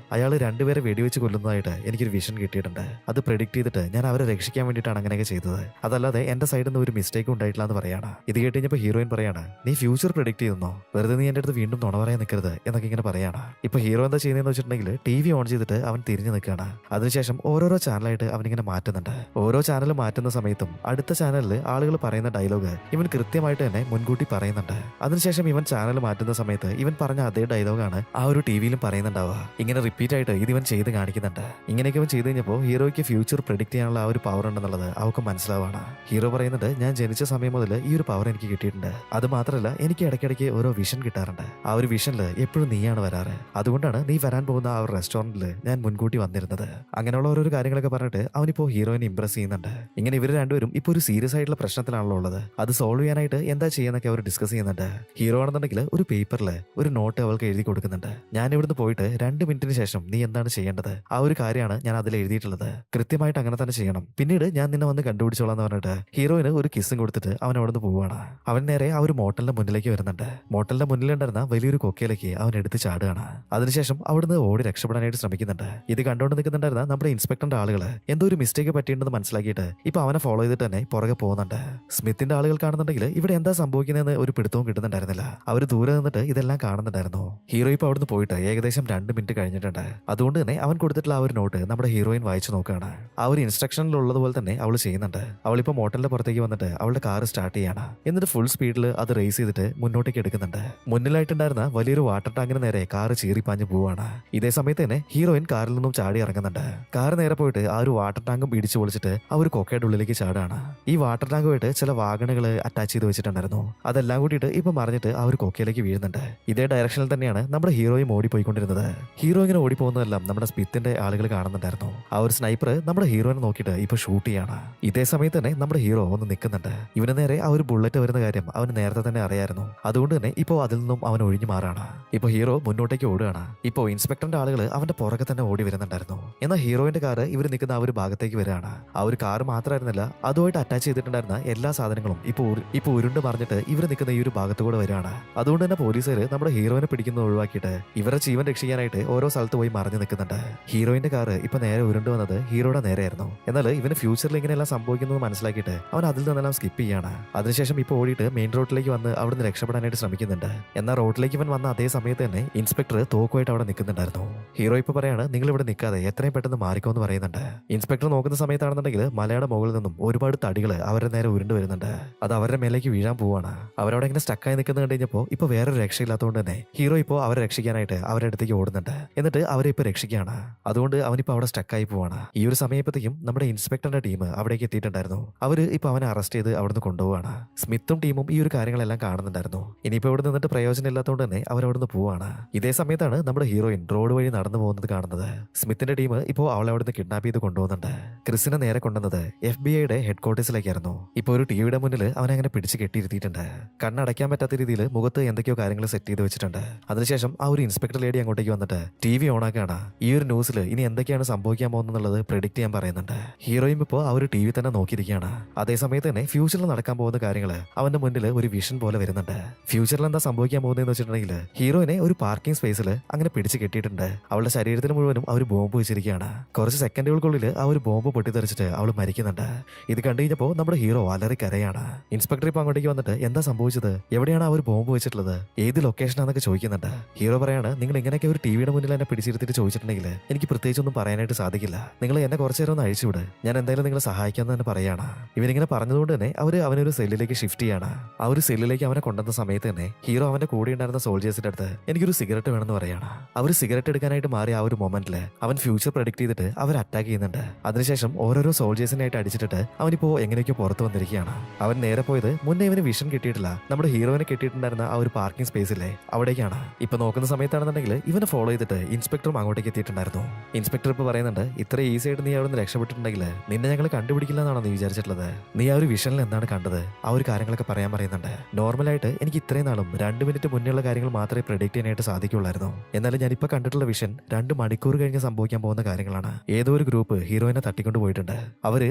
അയാൾ 2 പേരെ വെടിവെച്ച് കൊല്ലുന്നതായിട്ട് എനിക്കൊരു വിഷൻ കിട്ടിയിട്ടുണ്ട്. അത് പ്രെഡിക്റ്റ് ചെയ്തിട്ട് ഞാൻ അവരെ രക്ഷിക്കാൻ വേണ്ടിയിട്ടാണ് അങ്ങനെയൊക്കെ ചെയ്തത്. അതല്ലാതെ എന്റെ സൈഡിൽ നിന്ന് ഒരു മിസ്റ്റേക്ക് ഉണ്ടായിട്ടില്ല എന്ന് പറയാണ്. ഇത് കേട്ടുകഴിഞ്ഞപ്പോൾ ഹീറോയിൻ പറയാണ്, നീ ഫ്യൂച്ചർ പ്രെഡിക്റ്റ് ചെയ്യുന്നോ? വെറുതെ നീ എന്റെ അടുത്ത് വീണ്ടും നുണ പറയാൻ നിൽക്കരുത് എന്നൊക്കെ ഇങ്ങനെ പറയാണ്. ഇപ്പൊ ഹീറോ എന്താ ചെയ്യുന്നതെന്ന് വെച്ചിട്ടുണ്ടെങ്കിൽ TV ഓൺ ചെയ്തിട്ട് അവൻ തിരിഞ്ഞു നിൽക്കുകയാണ്. അതിനുശേഷം ഓരോരോ ചാനലായിട്ട് അവനിങ്ങനെ മാറ്റുന്നുണ്ട്. ഓരോ ചാനൽ മാറ്റുന്ന സമയത്തും അടുത്ത ചാനലിൽ ആളുകൾ പറയുന്ന ഡയലോഗ് ഇവൻ കൃത്യമായിട്ട് തന്നെ മുൻകൂട്ടി പറയുന്നുണ്ട്. അതിനുശേഷം ഇവൻ ചാനൽ മാറ്റുന്ന സമയത്ത് ഇവൻ പറഞ്ഞ അതേ ഡയലോഗാണ് ആ ഒരു TVയിലും പറയുന്നുണ്ടാവുക. ഇങ്ങനെ റിപ്പീറ്റ് ആയിട്ട് ഇത് ഇവൻ ചെയ്ത് കാണിക്കുന്നുണ്ട്. ഇങ്ങനെയൊക്കെ ഇവൻ ചെയ്ത് കഴിഞ്ഞപ്പോൾ ഹീറോയ്ക്ക് ഫ്യൂച്ചർ പ്രെഡിക്റ്റ് ചെയ്യാനുള്ള ആ ഒരു പവർ ഉണ്ടെന്നുള്ളത് അവൾക്ക് മനസ്സിലാവാണ്. ഹീറോ പറയുന്നുണ്ട്, ഞാൻ ജനിച്ച സമയം മുതൽ ഈ ഒരു പവർ എനിക്ക് കിട്ടിയിട്ടുണ്ട്. അത് മാത്രമല്ല എനിക്ക് ഇടയ്ക്കിടയ്ക്ക് ഓരോ വിഷൻ കിട്ടാറുണ്ട്. ആ ഒരു വിഷനിൽ എപ്പോഴും നീയാണ് വരാറ്. അതുകൊണ്ടാണ് നീ വരാൻ പോകുന്ന ആ ഒരു റെസ്റ്റോറന്റിൽ ഞാൻ മുൻകൂട്ടി വന്നിരുന്നത്. അങ്ങനെയുള്ള ഓരോ കാര്യങ്ങളൊക്കെ പറഞ്ഞിട്ട് അവനിപ്പോ ഹീറോയിനെ ഇംപ്രസ് ചെയ്യുന്നുണ്ട്. ഇങ്ങനെ ഇവർ രണ്ടുപേരും ഇപ്പോൾ ഒരു സീരിയസ് ആയിട്ടുള്ള പ്രശ്നത്തിലാണല്ലോ ഉള്ളത്. അത് സോൾവ് ചെയ്യാനായിട്ട് എന്താ ചെയ്യാന്നൊക്കെ അവർ ഡിസ്കസ് ചെയ്യുന്നുണ്ട്. ഹീറോ ആണെന്നുണ്ടെങ്കിൽ ഒരു പേപ്പറിൽ ഒരു നോട്ട് അവൾക്ക് എഴുതി കൊടുക്കുന്നുണ്ട്. ഞാൻ ഇവിടുന്ന് പോയിട്ട് 2 മിനിറ്റിന് ശേഷം നീ എന്താണ് ചെയ്യേണ്ടത്, ആ ഒരു കാര്യമാണ് ഞാൻ അതിൽ എഴുതിയിട്ടുള്ളത്. കൃത്യമായിട്ട് അങ്ങനെ തന്നെ ചെയ്യണം. പിന്നീട് ഞാൻ നിന്നെ വന്ന് കണ്ടുപിടിച്ചോളാം എന്ന് പറഞ്ഞിട്ട് ഹീറോയിന് ഒരു കിസ്സും കൊടുത്തിട്ട് അവൻ അവിടുന്ന് പോവുകയാണ്. അവൻ നേരെ ആ ഒരു മോട്ടലിന്റെ മുന്നിലേക്ക് വരുന്നുണ്ട്. മോട്ടലിന്റെ മുന്നിലുണ്ടായിരുന്ന വലിയൊരു കൊക്കയിലേക്ക് അവൻ എടുത്ത് ചാടുകയാണ്. അതിനുശേഷം അവിടുന്ന് ഓടി രക്ഷപ്പെടാനായിട്ട് ശ്രമിക്കുന്നുണ്ട്. ഇത് കണ്ടുകൊണ്ട് നിൽക്കുന്നുണ്ടായിരുന്ന നമ്മുടെ ഇൻസ്പെക്ടറിന്റെ ആളുകൾ എന്തോ ഒരു മിസ്റ്റേക്ക് പറ്റിയിട്ടുണ്ടെന്ന് മനസ്സിലാക്കിയിട്ട് ഇപ്പൊ അവനെ ഫോളോ ചെയ്തിട്ട് തന്നെ പുറകെ പോകുന്നുണ്ട്. സ്മിത്തിന്റെ ആളുകൾ കാണുന്നുണ്ടെങ്കിൽ ഇവിടെ എന്താ സംഭവിക്കുന്നതെന്ന് ഒരു പിടുത്തവും കിട്ടുന്നുണ്ടായിരുന്നില്ല. അവർ ദൂരെ നിന്നിട്ട് ഇതെല്ലാം കാണുന്നുണ്ടായിരുന്നു. ഹീറോ ഇപ്പൊ അവിടുന്ന് പോയിട്ട് ഏകദേശം 2 മിനിറ്റ് കഴിഞ്ഞിട്ടുണ്ട്. അതുകൊണ്ട് തന്നെ അവൻ കൊടുത്തിട്ടുള്ള ആ ഒരു നോട്ട് നമ്മുടെ ഹീറോയിൻ വായിച്ചു നോക്കുകയാണ്. ആ ഒരു ഇൻസ്ട്രക്ഷനിലുള്ളതുപോലെ തന്നെ അവൾ ചെയ്യുന്നുണ്ട്. അവളിപ്പോ മോട്ടലിന്റെ പുറത്തേക്ക് വന്നിട്ട് അവളുടെ കാർ സ്റ്റാർട്ട് ചെയ്യാണ്. എന്നിട്ട് ഫുൾ സ്പീഡിൽ അത് റേസ് ചെയ്തിട്ട് മുന്നോട്ടേക്ക് എടുക്കുന്നുണ്ട്. മുന്നിലായിട്ടുണ്ടായിരുന്ന വലിയൊരു വാട്ടർ ടാങ്കിന് നേരെ കാർ ചീറിപ്പാഞ്ഞ് പോവാണ്. ഇതേ സമയത്ത് തന്നെ ഹീറോയിൻ കാറിൽ നിന്നും ചാടി ഇറങ്ങുന്നുണ്ട്. കാർ നേരെ പോയിട്ട് ആ ഒരു വാട്ടർ ടാങ്കും ഇടിച്ചു പൊളിച്ചിട്ട് ആ ഒരു കൊക്കയുടെ ഉള്ളിലേക്ക് ചാടാണ്. ഈ വാട്ടർ ടാങ്കുമായിട്ട് ചില വാഗണുകൾ അറ്റാച്ച് ചെയ്ത് വെച്ചിട്ടുണ്ടായിരുന്നു. അതെല്ലാം കൂട്ടിയിട്ട് ഇപ്പൊ മറിഞ്ഞിട്ട് ആ ഒരു കൊക്കയിലേക്ക് വീഴുന്നുണ്ട്. ഇതേ ഡയറക്ഷനിൽ തന്നെയാണ് നമ്മുടെ ഹീറോയും ഓടിപ്പോയിക്കൊണ്ടിരുന്നത്. ഹീറോ ഇങ്ങനെ ഓടിപ്പോകുന്നതെല്ലാം നമ്മുടെ സ്മിത്തിന്റെ ആളുകൾ കാണുന്നുണ്ടായിരുന്നു. ആ ഒരു സ്നൈപ്പർ നമ്മുടെ ഹീറോനെ നോക്കിയിട്ട് ഇപ്പൊ ഷൂട്ട് ചെയ്യാണ്. ഇതേ സമയത്ത് തന്നെ നമ്മുടെ ഹീറോ ഒന്ന് നിൽക്കുന്നുണ്ട്. ഇവന് നേരെ ആ ഒരു ബുള്ളറ്റ് വരുന്ന കാര്യം അവന് നേരത്തെ തന്നെ അറിയായിരുന്നു. അതുകൊണ്ട് തന്നെ ഇപ്പോൾ അതിൽ നിന്നും അവൻ ഒഴിഞ്ഞു മാറാണ്. ഇപ്പൊ ഹീറോ മുന്നോട്ടേക്ക് ഓടുകയാണ്. ഇപ്പോ ഇൻസ്പെക്ടറിന്റെ ആളുകൾ അവന്റെ പുറകെ തന്നെ ഓടി വരുന്നുണ്ടായിരുന്നു. എന്നാൽ ഹീറോയിന്റെ കാറ് ഇവർ നിൽക്കുന്ന ആ ഒരു ഭാഗത്തേക്ക് വരികയാണ്. ആ ഒരു കാറ് മാത്രമായിരുന്നില്ല, അതുമായിട്ട് അറ്റാച്ച് ചെയ്തിട്ടുണ്ടായിരുന്ന എല്ലാ സാധനങ്ങളും ഇപ്പൊ ഉരുണ്ട് മറിഞ്ഞിട്ട് ഇവർ നിൽക്കുന്ന ഈ ഒരു ഭാഗത്തുകൂടെ വരികയാണ്. അതുകൊണ്ട് തന്നെ പോലീസുകാർ നമ്മുടെ ഹീറോയിനെ പിടിക്കുന്നത് ഒഴിവാക്കിയിട്ട് ഇവരെ ജീവൻ രക്ഷിക്കാനായിട്ട് ഓരോ സ്ഥലത്ത് പോയി മറിഞ്ഞു നിൽക്കുന്നുണ്ട്. ഹീറോയിന്റെ കാറ് ഇപ്പൊ നേരെ ഉരുണ്ട് വന്നത് ഹീറോയുടെ നേരെയായിരുന്നു. എന്നാൽ ഇവന് ഫ്യൂച്ചറിൽ ഇങ്ങനെയെല്ലാം സംഭവിക്കുന്നത് മനസ്സിലാക്കിയിട്ട് അവൻ അതിൽ നിന്നെല്ലാം സ്കിപ്പ് ചെയ്യാണ്. അതിനുശേഷം ഇപ്പൊ ഓടിയിട്ട് മെയിൻ റോഡിലേക്ക് വന്ന് അവിടുന്ന് രക്ഷപ്പെടാനായിട്ട് ശ്രമിക്കുന്നുണ്ട്. എന്നാൽ റോഡിലേക്ക് ഇവൻ വന്ന അതേ സമയത്ത് തന്നെ ഇൻസ്പെക്ടർ തോക്കുമായിട്ട് അവിടെ നിൽക്കുന്നുണ്ടായിരുന്നു. ഹീറോ ഇപ്പൊ പറയാണ് നിങ്ങൾ ഇവിടെ നിൽക്കാതെ എത്രയും പെട്ടെന്ന് മാറിക്കോന്ന് പറയുന്നുണ്ട്. ഇൻസ്പെക്ടർ നോക്കുന്ന സമയത്താണെന്നുണ്ടെങ്കിൽ മലയുടെ മുകളിൽ നിന്നും ഒരുപാട് തടികൾ അവരുടെ നേരെ ഉരുണ്ട് വരുന്നുണ്ട്. അത് അവരുടെ മേലേക്ക് വീഴാൻ പോവാണ്. അവരവിടെ ഇങ്ങനെ സ്റ്റക്കായി നിൽക്കുന്ന കഴിഞ്ഞപ്പോൾ ഇപ്പൊ വേറൊരു രക്ഷയില്ലാത്തതുകൊണ്ട് തന്നെ ഹീറോ ഇപ്പോൾ അവരെ രക്ഷിക്കാനായിട്ട് അവരുടെ അടുത്തേക്ക് ഓടുന്നുണ്ട്. എന്നിട്ട് അവരെ ഇപ്പൊ രക്ഷിക്കുകയാണ്. അതുകൊണ്ട് അവനിപ്പോ അവിടെ സ്റ്റക്കായി പോവാണ്. ഈ ഒരു സമയപ്പത്തേക്കും നമ്മുടെ ഇൻസ്പെക്ടറിന്റെ ടീം അവിടേക്ക് എത്തിയിട്ടുണ്ടായിരുന്നു. അവര് ഇപ്പൊ അവനെ അറസ്റ്റ് ചെയ്ത് അവിടുന്ന് കൊണ്ടുപോവാണ്. സ്മിത്തും ടീമും ഈ ഒരു കാര്യങ്ങളെല്ലാം കാണുന്നുണ്ടായിരുന്നു. ഇനിയിപ്പോ ഇവിടെ നിന്നിട്ട് പ്രയോജനം ഇല്ലാത്തതുകൊണ്ട് തന്നെ അവരവിടുന്ന് പോവാണ്. ഇതേ സമയത്താണ് നമ്മുടെ ഹീറോയിൻ റോഡ് വഴി നടന്നു പോകുന്നത് കാണുന്നത്. സ്മിത്തിന്റെ ടീം ഇപ്പോൾ അവളെ അവിടുന്ന് കിഡ്നാപ്പ് ചെയ്ത് കൊണ്ടുപോകുന്നുണ്ട്. ക്രിസിനെ നേരെ കൊണ്ടുവന്നത് FBI ഹെഡ് ക്വാർട്ടേഴ്സിലേക്കായിരുന്നു. ഇപ്പൊ ഒരു ടിവിയുടെ മുന്നിൽ അവനെ അങ്ങനെ പിടിച്ച് കെട്ടിയിരുത്തിയിട്ടുണ്ട്. കണ്ണടയ്ക്കാൻ പറ്റാത്ത രീതിയിൽ മുഖത്ത് എന്തൊക്കെയോ കാര്യങ്ങൾ സെറ്റ് ചെയ്ത് വെച്ചിട്ടുണ്ട്. അതിനുശേഷം ആ ഒരു ഇൻസ്പെക്ടർ ലേഡി അങ്ങോട്ടേക്ക് വന്നിട്ട് TV ഓണാക്കാണ്. ഈ ഒരു ന്യൂസിൽ ഇനി എന്തൊക്കെയാണ് സംഭവിക്കാൻ പോകുന്നത് പ്രെഡിക്ട് ചെയ്യാൻ പറയുന്നുണ്ട്. ഹീറോയും ഇപ്പോൾ ആ ഒരു TV തന്നെ നോക്കിയിരിക്കുകയാണ്. അതേ സമയത്ത് തന്നെ ഫ്യൂച്ചറിൽ നടക്കാൻ പോകുന്ന കാര്യങ്ങൾ അവന്റെ മുന്നിൽ ഒരു വിഷൻ പോലെ വരുന്നുണ്ട്. ഫ്യൂച്ചറിൽ എന്താ സംഭവിക്കാൻ പോകുന്നതെന്ന് വെച്ചിട്ടുണ്ടെങ്കിൽ ഹീറോയിനെ ഒരു പാർക്കിംഗ് സ്പേസിൽ അങ്ങനെ പിടിച്ച് കെട്ടിയിട്ടുണ്ട്. അവളുടെ ശരീരത്തിന് മുഴുവനും അവർ ബോംബ് വെച്ചിരിക്കുകയാണ്. കുറച്ച് സെക്കൻഡുകൾക്കുള്ളിൽ ആ ഒരു ബോംബ് പൊട്ടിത്തെറിച്ചിട്ട് അവൾ മരിക്കുന്നുണ്ട്. ഇത് കണ്ടു കഴിഞ്ഞപ്പോൾ നമ്മുടെ ഹീറോ അലറി കരയാണ്. ഇൻസ്പെക്ടർ ഇപ്പൊ അങ്ങോട്ടേക്ക് വന്നിട്ട് എന്താ സംഭവിച്ചത്, എവിടെയാണ് ആ ഒരു ബോംബ് വെച്ചിട്ടുള്ളത്, ഏത് ലൊക്കേഷനാന്നൊക്കെ ചോദിക്കുന്നുണ്ട്. ഹീറോ പറയാണ് നിങ്ങൾ ഇങ്ങനെയൊക്കെ ഒരു ടിവിയുടെ മുന്നിൽ എന്നെ പിടിച്ചിരുത്തിട്ട് ചോദിച്ചിട്ടുണ്ടെങ്കിൽ എനിക്ക് പ്രത്യേകിച്ചൊന്നും പറയാനായിട്ട് സാധിക്കില്ല. നിങ്ങൾ എന്നെ കുറച്ചു നേരം ഒന്ന് അഴിച്ചുവിട്, ഞാൻ എന്തായാലും നിങ്ങളെ സഹായിക്കാമെന്ന് തന്നെ പറയാണ്. ഇവനിങ്ങനെ പറഞ്ഞതുകൊണ്ട് തന്നെ അവനൊരു സെല്ലിലേക്ക് ഷിഫ്റ്റ് ചെയ്യാണ്. ആ ഒരു സെല്ലിലേക്ക് അവനെ കൊണ്ടുവന്ന സമയത്ത് തന്നെ ഹീറോ അവന്റെ കൂടെ ഉണ്ടായിരുന്ന സോൾജേഴ്സിന്റെ അടുത്ത് എനിക്കൊരു സിഗരറ്റ് വേണമെന്ന് പറയാണ്. അവർ സിഗരറ്റ് എടുക്കാനായിട്ട് മാറിയ ആ ഒരു മൊമെന്റിൽ അവൻ ഫ്യൂച്ചർ പ്രഡിക്ട് ചെയ്തിട്ട് അവർ അറ്റാക്ക് ചെയ്യുന്നുണ്ട്. അതിനുശേഷം ഓരോരോ സോൾജേഴ്സിനായിട്ട് അടിച്ചിട്ട് അവനിപ്പോ എങ്ങനെയൊക്കെയോ പുറത്ത് വന്നിരിക്കുകയാണ്. അവൻ നേരെ പോയത് മുന്നേ ഇവന് വിഷൻ കിട്ടിയിട്ടില്ല, നമ്മുടെ ഹീറോയിനെ കിട്ടിയിട്ടുണ്ടായിരുന്ന ആ ഒരു പാർക്കിംഗ് സ്പേസിലെ അവിടേക്കാണ്. ഇപ്പൊ നോക്കുന്ന സമയത്താണെന്നുണ്ടെങ്കിൽ ഇവനെ ഫോളോ ചെയ്തിട്ട് ഇൻസ്പെക്ടറും അങ്ങോട്ടേക്ക് എത്തിയിട്ടുണ്ടായിരുന്നു. ഇൻസ്പെക്ടർ ഇപ്പൊ പറയുന്നുണ്ട് ഇത്ര ഈസി ആയിട്ട് നീ അവിടെ നിന്ന് രക്ഷപ്പെട്ടിട്ടുണ്ടെങ്കിൽ നിന്നെ ഞങ്ങൾ കണ്ടുപിടിക്കില്ല എന്നാണോ നീ വിചാരിച്ചിട്ടുള്ളത്, നീ ആ ഒരു വിഷനിൽ എന്താണ് കണ്ടത്, ആ ഒരു കാര്യങ്ങളൊക്കെ പറയാൻ പറയുന്നുണ്ട്. നോർമലായിട്ട് എനിക്ക് ഇത്രയും നാളും 2 മിനിറ്റ് മുന്നേയുള്ള കാര്യങ്ങൾ മാത്രമേ പ്രെഡിക്ട് ചെയ്യാനായിട്ട് സാധിക്കുള്ളായിരുന്നു. എന്നാലും ഞാനിപ്പോൾ കണ്ടിട്ടുള്ള വിഷൻ 2 മണിക്കൂർ കഴിഞ്ഞ് സംഭവിക്കാൻ പോകുന്ന കാര്യങ്ങളാണ്. ഏതോ ഒരു ഗ്രൂപ്പ് ഹീറോയിനെ തട്ടിക്കൊണ്ട് പോയിട്ടുണ്ട്.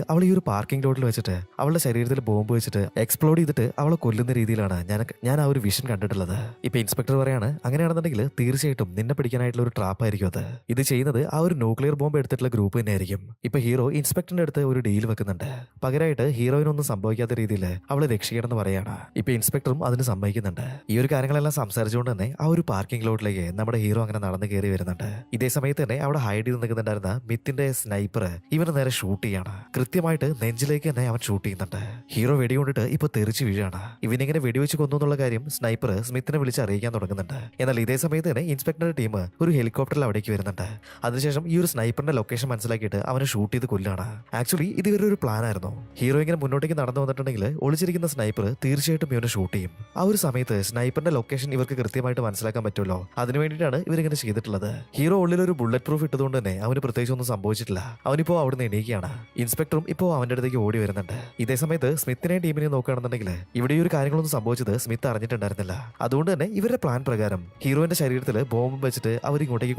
അവൾ ഈ ഒരു പാർക്കിംഗ് ലോഡിൽ വെച്ചിട്ട് അവളുടെ ശരീരത്തിൽ ബോംബ് വെച്ചിട്ട് എക്സ്പ്ലോഡ് ചെയ്തിട്ട് അവളെ കൊല്ലുന്ന രീതിയിലാണ് ഞാൻ ആ ഒരു വിഷൻ കണ്ടിട്ടുള്ളത്. ഇപ്പൊ ഇൻസ്പെക്ടർ പറയാണ് അങ്ങനെയാണെന്നുണ്ടെങ്കിൽ തീർച്ചയായിട്ടും നിന്നെ പിടിക്കാനായിട്ടുള്ള ഒരു ട്രാപ്പ് ആയിരിക്കും അത്. ഇത് ചെയ്യുന്നത് ആ ഒരു ന്യൂക്ലിയർ ബോംബ് എടുത്തിട്ടുള്ള ഗ്രൂപ്പ് തന്നെ ആയിരിക്കും. ഇപ്പൊ ഹീറോ ഇൻസ്പെക്ടറിന്റെ അടുത്ത് ഒരു ഡീൽ വെക്കുന്നുണ്ട്. പകരമായിട്ട് ഹീറോയിനൊന്നും സംഭവിക്കാത്ത രീതിയിൽ അവളെ രക്ഷിക്കണമെന്ന് പറയാണ്. ഇപ്പൊ ഇൻസ്പെക്ടറും അതിന് സമ്മതിക്കുന്നുണ്ട്. ഈ ഒരു കാര്യങ്ങളെല്ലാം സംസാരിച്ചുകൊണ്ട് തന്നെ ആ ഒരു പാർക്കിംഗ് ലോട്ടിലേക്ക് നമ്മുടെ ഹീറോ അങ്ങനെ നടന്നു കയറി വരുന്നുണ്ട്. ഇതേ സമയത്ത് തന്നെ അവിടെ ഹൈഡ് ചെയ്ത് നിൽക്കുന്നുണ്ടായിരുന്ന മിത്തിന്റെ സ്നൈപ്പർ ഇവന് നേരെ ഷൂട്ട് ചെയ്യാണ്. കൃത്യമായിട്ട് നെഞ്ചിലേക്ക് തന്നെ അവൻ ഷൂട്ട് ചെയ്യുന്നുണ്ട്. ഹീറോ വെടികൊണ്ടിട്ട് ഇപ്പൊ തെറിച്ച് വീഴാണ്. ഇവനിങ്ങനെ വെടിവെച്ച് കൊന്നു എന്നുള്ള കാര്യം സ്നൈപ്പർ സ്മിത്തിനെ വിളിച്ച് അറിയിക്കാൻ തുടങ്ങുന്നുണ്ട്. എന്നാൽ ഇതേ സമയത്ത് തന്നെ ഇൻസ്പെക്ടറുടെ ടീം ഒരു ഹെലികോപ്റ്ററിൽ അവിടേക്ക് വരുന്നുണ്ട്. അതിനുശേഷം ഈ ഒരു സ്നൈപ്പറിന്റെ ലൊക്കേഷൻ മനസ്സിലാക്കിയിട്ട് അവനെ ഷൂട്ട് ചെയ്ത് കൊല്ലാണ്. ആക്ച്വലി ഇത് ഇവരൊരു പ്ലാൻ ആയിരുന്നു. ഹീറോ ഇങ്ങനെ മുന്നോട്ടേക്ക് നടന്നു വന്നിട്ടുണ്ടെങ്കിൽ ഒളിച്ചിരിക്കുന്ന സ്നൈപ്പർ തീർച്ചയായിട്ടും ഇവനെ ഷൂട്ട് ചെയ്യും. ആ ഒരു സമയത്ത് സ്നൈപ്പറിന്റെ ലൊക്കേഷൻ ഇവർക്ക് കൃത്യമായിട്ട് മനസ്സിലാക്കാൻ പറ്റുമല്ലോ, അതിനു വേണ്ടിയിട്ടാണ് ഇവരിങ്ങനെ ചെയ്തിട്ടുള്ളത്. ഹീറോ ഉള്ളിൽ ഒരു ബുള്ളറ്റ് പ്രൂഫ് ഇട്ടതുകൊണ്ട് തന്നെ അവന് പ്രത്യേകിച്ച് ഒന്നും സംഭവിച്ചിട്ടില്ല. അവനിപ്പോ അവിടുന്ന് എണീക്കുകയാണ്. ഇൻസ്പെക്ടറും ഇപ്പോൾ അവന്റെ അടുത്തേക്ക് ഓടി വരുന്നുണ്ട്. ഇതേ സമയത്ത് സ്മിത്തിനെയും ടീമിനെയും നോക്കുകയാണെന്നുണ്ടെങ്കിൽ ഇവിടെ ഈ ഒരു കാര്യങ്ങളൊന്നും സംഭവിച്ചത് സ്മിത്ത് അറിഞ്ഞിട്ടുണ്ടായിരുന്നില്ല. അതുകൊണ്ട് തന്നെ ഇവരുടെ പ്ലാൻ പ്രകാരം ഹീറോന്റെ ശരീരത്തിൽ ബോംബ് വെച്ചിട്ട് അവരിങ്ങോട്ടേക്ക്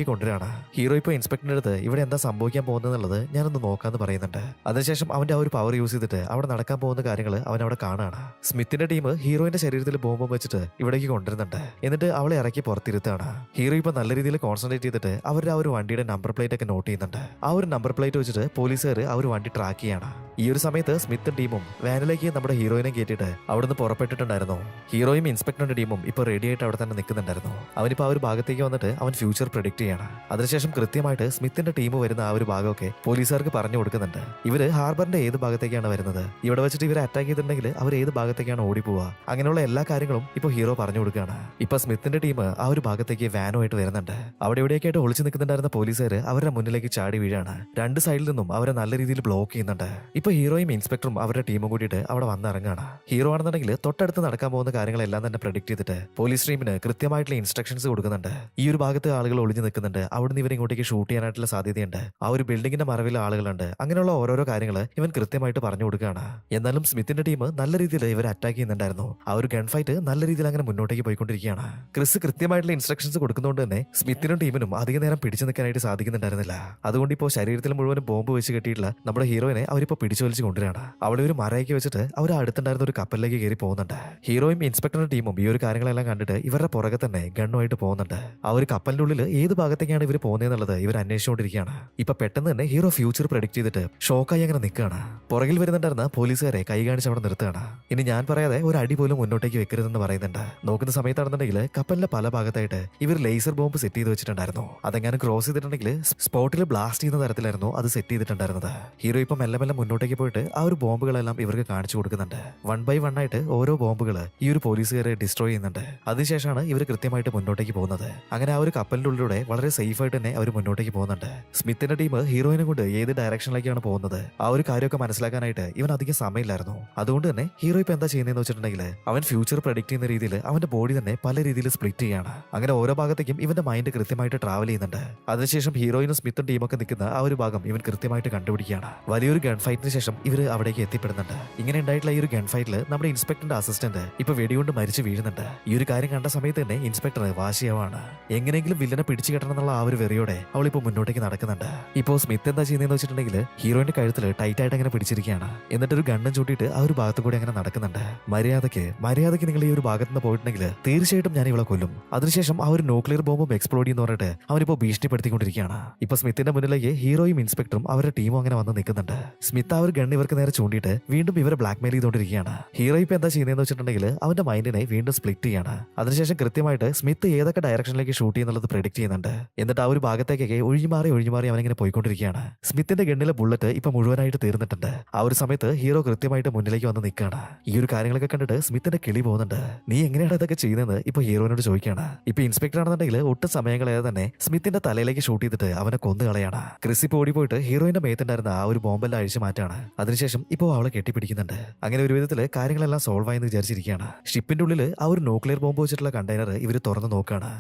കൊണ്ടുവരാണ്. ഹീറോ ഇപ്പോൾ ഇൻസ്പെക്ടറിന്റെ അടുത്ത് ഇവിടെ എന്താ സംഭവിക്കാൻ പോകുന്നത് ഞാനൊന്ന് നോക്കാന്ന് പറയുന്നുണ്ട്. അതിനുശേഷം അവന്റെ ആ ഒരു പവർ യൂസ് ചെയ്തിട്ട് അവിടെ നടക്കാൻ പോകുന്ന കാര്യങ്ങൾ അവൻ അവിടെ കാണാണ്. സ്മിത്തിന്റെ ടീം ഹീറോയിന്റെ ശരീരത്തിൽ ബോംബ് വെച്ചിട്ട് ഇവിടേക്ക് കൊണ്ടുവരുന്നുണ്ട്. എന്നിട്ട് അവളെ ഇറക്കി പുറത്തിരുത്താണ്. ഹീറോ ഇപ്പൊ നല്ല രീതിയിൽ കോൺസെൻട്രേറ്റ് ചെയ്തിട്ട് അവരുടെ ആ ഒരു വണ്ടിയുടെ നമ്പർ പ്ലേറ്റ് ഒക്കെ നോട്ട് ചെയ്യുന്നുണ്ട്. ആ ഒരു നമ്പർ പ്ലേറ്റ് വെച്ചിട്ട് പോലീസുകാർ ആ ഒരു വണ്ടി ട്രാക്ക് ചെയ്യാണ്. ഈ ഒരു സമയത്ത് സ്മിത്തും ടീമും വാനിലേക്ക് നമ്മുടെ ഹീറോയിനെ കയറ്റിയിട്ട് അവിടുന്ന് പുറപ്പെട്ടിട്ടുണ്ടായിരുന്നു. ഹീറോയും ഇൻസ്പെക്ടറിന്റെ ടീമും ഇപ്പൊ റെഡി ആയിട്ട് അവിടെ തന്നെ നിൽക്കുന്നുണ്ടായിരുന്നു. അവനിപ്പോ ആ ഒരു ഭാഗത്തേക്ക് വന്നിട്ട് അവൻ ഫ്യൂച്ചർ പ്രെഡിക്ട് ചെയ്യാണ്. അതിനുശേഷം കൃത്യമായിട്ട് സ്മിത്തിന്റെ ടീം വരുന്ന ആ ഒരു ഭാഗമൊക്കെ പോലീസുകാർക്ക് പറഞ്ഞു കൊടുക്കുന്നുണ്ട്. ഇവര് ഹാർബറിന്റെ ഏത് ഭാഗത്തേക്കാണ് വരുന്നത്, ഇവിടെ വെച്ചിട്ട് ഇവരെ അറ്റാക്ക് ചെയ്തിട്ടുണ്ടെങ്കിൽ അവർ ഏത് ഭാഗത്തേക്കാണ് ഓടിപ്പോവുക, അങ്ങനെയുള്ള എല്ലാ കാര്യങ്ങളും ഇപ്പൊ ഹീറോ പറഞ്ഞു കൊടുക്കുകയാണ്. ഇപ്പൊ സ്മിത്തിന്റെ ടീം ആ ഒരു ഭാഗത്തേക്ക് വാനുമായിട്ട് വരുന്നുണ്ട്. അവിടെ എവിടെയൊക്കെ ആയിട്ട് ഒളിച്ചു നിൽക്കുന്നുണ്ടായിരുന്ന പോലീസുകാർ അവരുടെ മുന്നിലേക്ക് ചാടി വീഴാണ്. 2 സൈഡിൽ നിന്നും അവരെ നല്ല രീതിയിൽ ബ്ലോക്ക് ചെയ്യുന്നുണ്ട്. ഇപ്പൊ ഹീറോയും ഇൻസ്പെക്ടറും അവരുടെ ടീമും കൂടിയിട്ട് അവിടെ വന്നിറങ്ങാണ്. ഹീറോ ആണെന്നുണ്ടെങ്കിൽ തൊട്ടടുത്ത് നടക്കാൻ പോകുന്ന കാര്യങ്ങളെല്ലാം തന്നെ പ്രഡിക്ട് ചെയ്തിട്ട് പോലീസ് ടീമിന് കൃത്യമായിട്ടുള്ള ഇൻസ്ട്രക്ഷൻസ് കൊടുക്കുന്നുണ്ട്. ഈ ഒരു ഭാഗത്ത് ആളുകൾ ഒളിഞ്ഞു നിൽക്കുന്നുണ്ട്, അവിടുന്ന് ഇവരെ ഇങ്ങോട്ടേക്ക് ഷൂട്ട് ചെയ്യാനായിട്ടുള്ള സാധ്യതയുണ്ട്, ആ ഒരു ബിൽഡിങ്ങിന്റെ മറവിൽ ആളുകളുണ്ട്, അങ്ങനെയുള്ള ഓരോരോ കാര്യങ്ങൾ ഇവൻ കൃത്യമായിട്ട് പറഞ്ഞു കൊടുക്കുകയാണ്. എന്നാലും സ്മിത്തിന്റെ ടീം നല്ല രീതിയിൽ ഇവരെ അറ്റാക്ക് ചെയ്യുന്നുണ്ടായിരുന്നു. ആ ഒരു ഗൺ ഫൈറ്റ് നല്ല രീതിയിൽ അങ്ങനെ മുന്നോട്ടേക്ക് പോയിക്കൊണ്ടിരിക്കുകയാണ്. ക്രിസ് കൃത്യമായിട്ടുള്ള ഇൻസ്ട്രക്ഷൻസ് കൊടുക്കുന്നതുകൊണ്ട് തന്നെ സ്മിത്തിനും ടീമിനും അധിക നേരം പിടിച്ചു നിൽക്കാനായിട്ട് സാധിക്കുന്നുണ്ടായിരുന്നില്ല. അതുകൊണ്ട് ഇപ്പോൾ ശരീരത്തിൽ മുഴുവനും ബോംബ് വെച്ച് കെട്ടിയിട്ടുള്ള നമ്മുടെ ഹീറോയിനെ അവരിപ്പോ പിടിച്ചു വലിച്ചു കൊണ്ടുവരാണ്. അവളെ ഒരു മരയ്ക്ക് വെച്ചിട്ട് അവർ അടുത്തുണ്ടായിരുന്ന ഒരു കപ്പലിലേക്ക് കയറി പോകുന്നുണ്ട്. ഹീറോയും ഇൻസ്പെക്ടറിന്റെ ടീമും ഈ ഒരു കാര്യങ്ങളെല്ലാം കണ്ടിട്ട് ഇവരുടെ പുറകെ തന്നെ ഗണ്ണുമായിട്ട് പോകുന്നുണ്ട്. ആ ഒരു കപ്പലിന്റെ ഉള്ളിൽ ഏത് ഭാഗത്തേക്കാണ് ഇവർ പോകുന്നതെന്നുള്ളത് ഇവർ അന്വേഷിച്ചുകൊണ്ടിരിക്കുകയാണ്. ഇപ്പൊ പെട്ടെന്ന് തന്നെ ഹീറോ ഫ്യൂച്ചർ പ്രഡിക്ട് ചെയ്തിട്ട് ഷോക്കായി അങ്ങനെ നിൽക്കുകയാണ്. പുറകിൽ വരുന്നുണ്ടായിരുന്ന പോലീസുകാരെ കൈ കാണിച്ച് അവിടെ നിർത്തുകയാണ്. ഇനി ഞാൻ പറയാതെ ഒരു അടി പോലും മുന്നോട്ടേക്ക് വെക്കരുതെന്ന് പറയുന്നത് പറയുന്നുണ്ട്. നോക്കുന്ന സമയത്താണെന്നുണ്ടെങ്കിൽ കപ്പലിന്റെ പല ഭാഗത്തായിട്ട് ഇവർ ലേസർ ബോംബ് സെറ്റ് ചെയ്ത് വെച്ചിട്ടുണ്ടായിരുന്നു. അതെങ്ങാനും ക്രോസ് ചെയ്തിട്ടുണ്ടെങ്കിൽ സ്പോട്ടിൽ ബ്ലാസ്റ്റ് ചെയ്യുന്ന തരത്തിലായിരുന്നു അത് സെറ്റ് ചെയ്തിട്ടുണ്ടായിരുന്നത്. ഹീറോ ഇപ്പം മെല്ലെ മെല്ലെ മുന്നോട്ടേക്ക് പോയിട്ട് ആ ഒരു ബോംബുകളെല്ലാം ഇവർക്ക് കാണിച്ചു കൊടുക്കുന്നുണ്ട്. 1 by 1 ആയിട്ട് ഓരോ ബോംബുകൾ ഈ ഒരു പോലീസുകാരെ ഡിസ്ട്രോയ് ചെയ്യുന്നുണ്ട്. അതിനുശേഷമാണ് ഇവർ കൃത്യമായിട്ട് മുന്നോട്ടേക്ക് പോകുന്നത്. അങ്ങനെ ആ ഒരു കപ്പലിന്റെ ഉള്ളിലൂടെ വളരെ സേഫ് ആയിട്ട് തന്നെ അവർ മുന്നോട്ടേക്ക് പോകുന്നുണ്ട്. സ്മിത്തിന്റെ ടീം ഹീറോയിനെ കൊണ്ട് ഏത് ഡയറക്ഷനിലേക്കാണ് പോകുന്നത് ആ ഒരു കാര്യമൊക്കെ മനസ്സിലാക്കാനായിട്ട് ഇവൻ അധികം സമയമില്ലായിരുന്നു. അതുകൊണ്ട് തന്നെ ഹീറോ ഇപ്പൊ എന്താ ചെയ്യുന്നതെന്ന് വെച്ചിട്ടുണ്ടെങ്കിൽ അവൻ ഫ്യൂച്ചർ പ്രഡിക്ട് ചെയ്യുന്ന രീതിയിൽ അവന്റെ ബോഡി തന്നെ പല രീതിയിൽ സ്പ്ലിറ്റ് ചെയ്യാണ്. അങ്ങനെ ഓരോ ഭാഗത്തേക്കും ഇവന്റെ മൈൻഡ് കൃത്യമായിട്ട് ട്രാവൽ ചെയ്യുന്നുണ്ട്. അതിനുശേഷം ഹീറോയിനും സ്മിത്തും ടീമൊക്കെ നിൽക്കുന്ന ആ ഒരു ഭാഗം ഇവൻ കൃത്യമായിട്ട് കണ്ടുപിടിക്കുകയാണ്. വലിയൊരു ഗൺ ഫൈറ്റിന് ശേഷം ഇവർ അവിടേക്ക് എത്തിപ്പെടുന്നുണ്ട്. ഇങ്ങനെ ഉണ്ടായിട്ടുള്ള ഈ ഒരു ഗൺ ഫൈറ്റിൽ നമ്മുടെ ഇൻസ്പെക്ടറിന്റെ അസിസ്റ്റന്റ് ഇപ്പൊ വെടികൊണ്ട് മരിച്ചു വീഴുന്നുണ്ട്. ഈ ഒരു കാര്യം കണ്ട സമയത്ത് തന്നെ ഇൻസ്പെക്ടർ വാശിയാവാണ്. എങ്ങനെയെങ്കിലും വില്ലനെ പിടിച്ചു കെട്ടണം എന്നുള്ള ആ ഒരു വെറിയോടെ അവൾ ഇപ്പൊ മുന്നോട്ടേക്ക് നടക്കുന്നുണ്ട്. ഇപ്പോ സ്മിത്ത് എന്താ ചെയ്യുന്നതെന്ന് വെച്ചിട്ടുണ്ടെങ്കിൽ ഹീറോയിന്റെ കഴുത്തിൽ ടൈറ്റ് ആയിട്ട് അങ്ങനെ പിടിച്ചിരിക്കുകയാണ്. എന്നിട്ട് ഒരു ഗണ്ണും ചൂട്ടിയിട്ട് ആ ഒരു ഭാഗത്ത് കൂടി അങ്ങനെ നടക്കുന്നുണ്ട്. മര്യാദയ്ക്ക് നിങ്ങൾ ഈ ഒരു ഭാഗത്ത് നിന്ന് പോയിട്ടുണ്ടെങ്കിൽ തീർച്ചയായിട്ടും ഞാൻ ഇവളെ കൊല്ലും. അതിനുശേഷം ആ ഒരു ന്യൂക്ലിയർ ബോംബും എക്സ്പ്ലോഡ് ചെയ്യുന്ന പറഞ്ഞിട്ട് അവനിപ്പോ ഭീഷണിപ്പെടുത്തിക്കൊണ്ടിരിക്കുകയാണ്. ഇപ്പൊ സ്മിത്തിന്റെ മുന്നിലേക്ക് ഹീറോയും ഇൻസ്പെക്ടറും അവരുടെ ടീമും അങ്ങനെ വന്ന് നിൽക്കുന്നുണ്ട്. സ്മിത്ത് ആ ഒരു ഗണ്ണ് ഇവർക്ക് നേരെ ചൂണ്ടിയിട്ട് വീണ്ടും ഇവരെ ബ്ലാക്ക്മെയിൽ ചെയ്തുകൊണ്ടിരിക്കുകയാണ്. ഹീറോ ഇപ്പൊ എന്താ ചെയ്യുന്നതെന്ന് വെച്ചിട്ടുണ്ടെങ്കിൽ അവന്റെ മൈൻഡിനെ വീണ്ടും സ്പ്ലിറ്റ് ചെയ്യാണ്. അതിനുശേഷം കൃത്യമായിട്ട് സ്മിത്ത് ഏതൊക്കെ ഡയറക്ഷനിലേക്ക് ഷൂട്ട് ചെയ്യുന്നുള്ളത് പ്രെഡിക്ട് ചെയ്യുന്നുണ്ട്. എന്നിട്ട് ആ ഒരു ഭാഗത്തേക്കൊക്കെ ഒഴിഞ്ഞുമാറി അവനിങ്ങനെ പോയിക്കൊണ്ടിരിക്കുകയാണ്. സ്മിത്തിന്റെ ഗണ്ണിലെ ബുള്ളറ്റ് ഇപ്പൊ മുഴുവനായിട്ട് തീർന്നിട്ടുണ്ട്. ആ ഒരു സമയത്ത് ഹീറോ കൃത്യമായിട്ട് മുന്നിലേക്ക് വന്ന് നിൽക്കുകയാണ്. ഈ ഒരു കാര്യങ്ങളൊക്കെ കണ്ടിട്ട് സ്മിത്തിന്റെ കിളി പോകുന്നുണ്ട്. നീ എങ്ങനെയാണ് ഇതൊക്കെ ചെയ്യുന്നത് ഇപ്പൊ ഹീറോനോട് ചോദിക്കുകയാണ്. ഇപ്പൊ ഇൻസ്പെക്ടർ ആണെന്നുണ്ടെങ്കിൽ ഒട്ടും സമയങ്ങളാതെ തന്നെ സ്മിത്തിന്റെ തലയിലേക്ക് ഷൂട്ട് ചെയ്തിട്ട് അവനെ കൊന്നു കളയാണ്. ക്രിസ് ഇപ്പൊ ഓടിപ്പോയിട്ട് ഹീറോയിന്റെ മേത്തുണ്ടായിരുന്ന ആ ഒരു ബോംബെല്ലാം അഴിച്ചു മാറ്റാണ്. അതിനുശേഷം ഇപ്പോ അവളെ കെട്ടിപ്പിടിക്കുന്നുണ്ട്. അങ്ങനെ ഒരു വിധത്തില് കാര്യങ്ങളെല്ലാം സോൾവ് ആയെന്ന് വിചാരിച്ചിരിക്കുകയാണ്. ഷിപ്പിന്റെ ഉള്ളിൽ ആ ഒരു ന്യൂക്ലിയർ ബോംബ് വെച്ചിട്ടുള്ള കണ്ടെയ്നർ ഇവർ തുറന്ന് നോക്കുകയാണ്.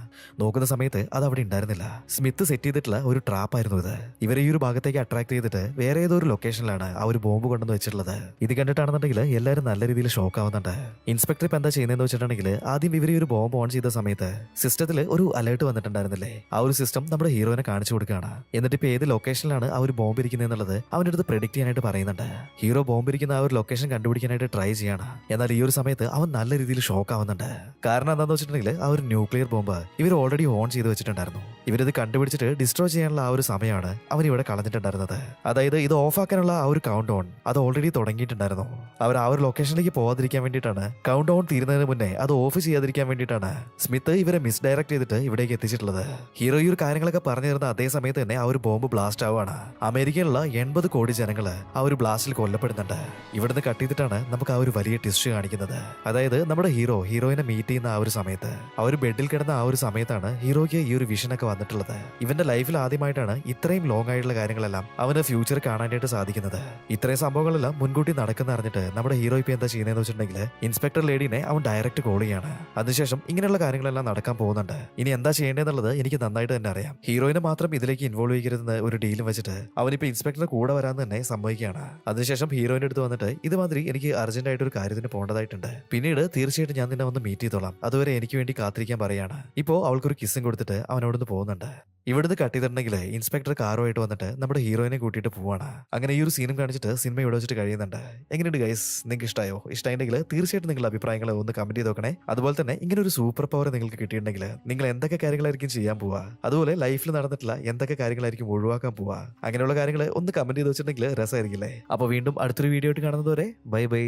നോക്കുന്ന സമയത്ത് അത് അവിടെ ഉണ്ടായിരുന്നില്ല. സ്മിത്ത് സെറ്റ് ചെയ്തിട്ടുള്ള ഒരു ട്രാപ്പ് ആയിരുന്നു ഇത്. ഇവരെ ഈ ഒരു ഭാഗത്തേക്ക് അട്രാക്ട് ചെയ്തിട്ട് വേറെ ഏതോ ഒരു ലൊക്കേഷനിലാണ് ആ ഒരു ബോംബ് കൊണ്ടുവന്ന് വെച്ചിട്ടുള്ളത്. ഇത് കണ്ടിട്ടാണെന്നുണ്ടെങ്കിൽ എല്ലാവരും നല്ല രീതിയിൽ ഷോക്ക് ആവുന്നുണ്ട്. ഇൻസ്പെക്ടർ ഇപ്പൊ എന്താ ചെയ്യുന്നതെന്ന് വെച്ചിട്ടുണ്ടെങ്കിൽ ആദ്യം ഇവർ ഈ ഒരു ബോംബ് ഓൺ ചെയ്ത സമയത്ത് സിസ്റ്റത്തിൽ ഒരു അലേർട്ട് വന്നിട്ടുണ്ടായിരുന്നില്ലേ, ആ ഒരു സിസ്റ്റം നമ്മുടെ ഹീറോയിനെ കാണിച്ചു കൊടുക്കുകയാണ്. എന്നിട്ട് ഇപ്പൊ ഏത് ലൊക്കേഷനിലാണ് ആ ഒരു ബോംബ് ഇരിക്കുന്നത് എന്നുള്ളത് അവൻ്റെ അടുത്ത് പ്രെഡിക്ട് ചെയ്യാനായിട്ട് പറയുന്നുണ്ട്. ഹീറോ ബോംബ് ഇരിക്കുന്ന ആ ഒരു ലൊക്കേഷൻ കണ്ടുപിടിക്കാനായിട്ട് ട്രൈ ചെയ്യാണ്. എന്നാൽ ഈ ഒരു സമയത്ത് അവൻ നല്ല രീതിയിൽ ഷോക്ക് ആവുന്നുണ്ട്. കാരണം എന്താണെന്ന് വെച്ചിട്ടുണ്ടെങ്കിൽ ആ ഒരു ന്യൂക്ലിയർ ബോംബ് ഇവർ ഓൾറെഡി ഓൺ ചെയ്ത് വെച്ചിട്ടുണ്ടായിരുന്നു. ഇവരിത് കണ്ടുപിടിച്ചിട്ട് ഡിസ്ട്രോയ് ചെയ്യാനുള്ള ആ ഒരു സമയമാണ് അവൻ ഇവിടെ കളഞ്ഞിട്ടുണ്ടായിരുന്നത്. അതായത് ഇത് ഓഫ് ആക്കാനുള്ള ആ ഒരു കൗണ്ട് ഓൺ അത് ഓൾറെഡി തുടങ്ങിയിട്ടുണ്ടായിരുന്നു. അവർ ആ ഒരു ലൊക്കേഷനിലേക്ക് പോകാതിരിക്കാൻ വേണ്ടിയിട്ടാണ്, കൗണ്ട് ഓൺ തീരുന്നതിന് മുന്നേ അത് ഓഫ് ചെയ്യാതിരിക്കാൻ വേണ്ടിയിട്ടാണ് സ്മിത്ത് ഇവരെ മിസ്ഡയറക്ട് ചെയ്തിട്ട് ഇവിടേക്ക് എത്തിച്ചിട്ടുള്ളത്. ഹീറോ ഈ ഒരു കാര്യങ്ങളൊക്കെ പറഞ്ഞു തരുന്ന അതേ സമയത്ത് തന്നെ ആ ഒരു ബോംബ് ബ്ലാസ്റ്റ് ആവുകയാണ്. അമേരിക്കയിലുള്ള 80 കോടി ജനങ്ങള് ആ ഒരു ബ്ലാസ്റ്റിൽ കൊല്ലപ്പെടുന്നുണ്ട്. ഇവിടുന്ന് കട്ട് ചെയ്തിട്ടാണ് നമുക്ക് ആ ഒരു വലിയ ട്വിസ്റ്റ് കാണിക്കുന്നത്. അതായത് നമ്മുടെ ഹീറോയിനെ മീറ്റ് ചെയ്യുന്ന ആ ഒരു സമയത്ത് ആ ഒരു ബെഡിൽ കിടന്ന ആ ഒരു സമയത്താണ് ഹീറോയ്ക്ക് ഈ ഒരു വിഷനൊക്കെ വന്നിട്ടുള്ളത്. ഇവന്റെ ലൈഫിൽ ആദ്യമായിട്ടാണ് ഇത്രയും ലോങ് ആയിട്ടുള്ള കാര്യങ്ങളെല്ലാം അവന് ഫ്യൂച്ചർ കാണാനായിട്ട് സാധിക്കുന്നത്. ഇത്രയും സംഭവങ്ങളെല്ലാം മുൻകൂട്ടി നടക്കുന്ന അറിഞ്ഞിട്ട് നമ്മുടെ ഹീറോ ഇപ്പൊ എന്താ ചെയ്യുന്നതെന്ന് വെച്ചിട്ടുണ്ടെങ്കിൽ ഇൻസ്പെക്ടർ ലേഡീനെ അവൻ ഡയറക്റ്റ് കോൾ ചെയ്യാണ്. അതിനുശേഷം ഇങ്ങനെയുള്ള കാര്യങ്ങളെല്ലാം നടക്കാൻ പോകുന്നുണ്ട്. ഇനി എന്താ ചെയ്യേണ്ടതെന്നുള്ളത് എനിക്ക് നന്നായിട്ട് തന്നെ അറിയാം. ഹീറോയിനെ മാത്രം ഇതിലേക്ക് ഇൻവോൾവ് ചെയ്യരുതെന്ന് ഒരു ഡീലും വെച്ചിട്ട് അവനിപ്പോ ഇൻസ്പെക്ടറിന്റെ കൂടെ വരാന്ന് തന്നെ സമ്മതിക്കുകയാണ്. അതിനുശേഷം ഹീറോയിന്റെ അടുത്ത് വന്നിട്ട് ഇതുമാതിരി എനിക്ക് അർജന്റ് ആയിട്ട് ഒരു കാര്യത്തിന് പോകേണ്ടതായിട്ടുണ്ട്, പിന്നീട് തീർച്ചയായിട്ടും ഞാൻ നിന്നെ ഒന്ന് മീറ്റ് ചെയ്തോളാം, അതുവരെ എനിക്ക് വേണ്ടി കാത്തിരിക്കാൻ പറയാണ്. ഇപ്പോ അവൾക്കൊരു കിസ്സും കൊടുത്തിട്ട് അവനോടൊന്ന് പോകുന്നുണ്ട്. ഇവിടുന്ന് കട്ട് ചെയ്തിട്ടുണ്ടെങ്കിൽ ഇൻസ്പെക്ടർ കാറുമായിട്ട് വന്നിട്ട് നമ്മുടെ ഹീറോയിനെ കൂട്ടിയിട്ട് പോവാണ്. അങ്ങനെ ഈ ഒരു സീനും കാണിച്ചിട്ട് സിനിമ ഇവിടെ വെച്ചിട്ട് കഴിയുന്നുണ്ട്. എങ്ങനെയുണ്ട് ഗൈസ്, നിങ്ങൾക്ക് ഇഷ്ടമായോ? ഇഷ്ടമായിട്ടുണ്ടെങ്കിൽ തീർച്ചയായിട്ടും നിങ്ങളുടെ അഭിപ്രായങ്ങൾ ഒന്ന് കമന്റ് ചെയ്ത് നോക്കണേ. അതുപോലെ തന്നെ ഇങ്ങനെ ഒരു സൂപ്പർ പവർ നിങ്ങൾക്ക് കിട്ടിയിട്ടുണ്ടെങ്കിൽ നിങ്ങൾ എന്തൊക്കെ കാര്യങ്ങളായിരിക്കും ചെയ്യാൻ പോവാ, അതുപോലെ ലൈഫിൽ നടന്നിട്ടില്ല എന്തൊക്കെ കാര്യങ്ങളായിരിക്കും ഒഴിവാക്കാൻ പോവാ, അങ്ങനെയുള്ള കാര്യങ്ങൾ ഒന്ന് കമന്റ് ചെയ്ത് വെച്ചിട്ടുണ്ടെങ്കിൽ രസമായിരിക്കില്ലേ. അപ്പോൾ വീണ്ടും അടുത്തൊരു വീഡിയോ ആയിട്ട് കാണുന്നതുവരെ ബൈ ബൈ.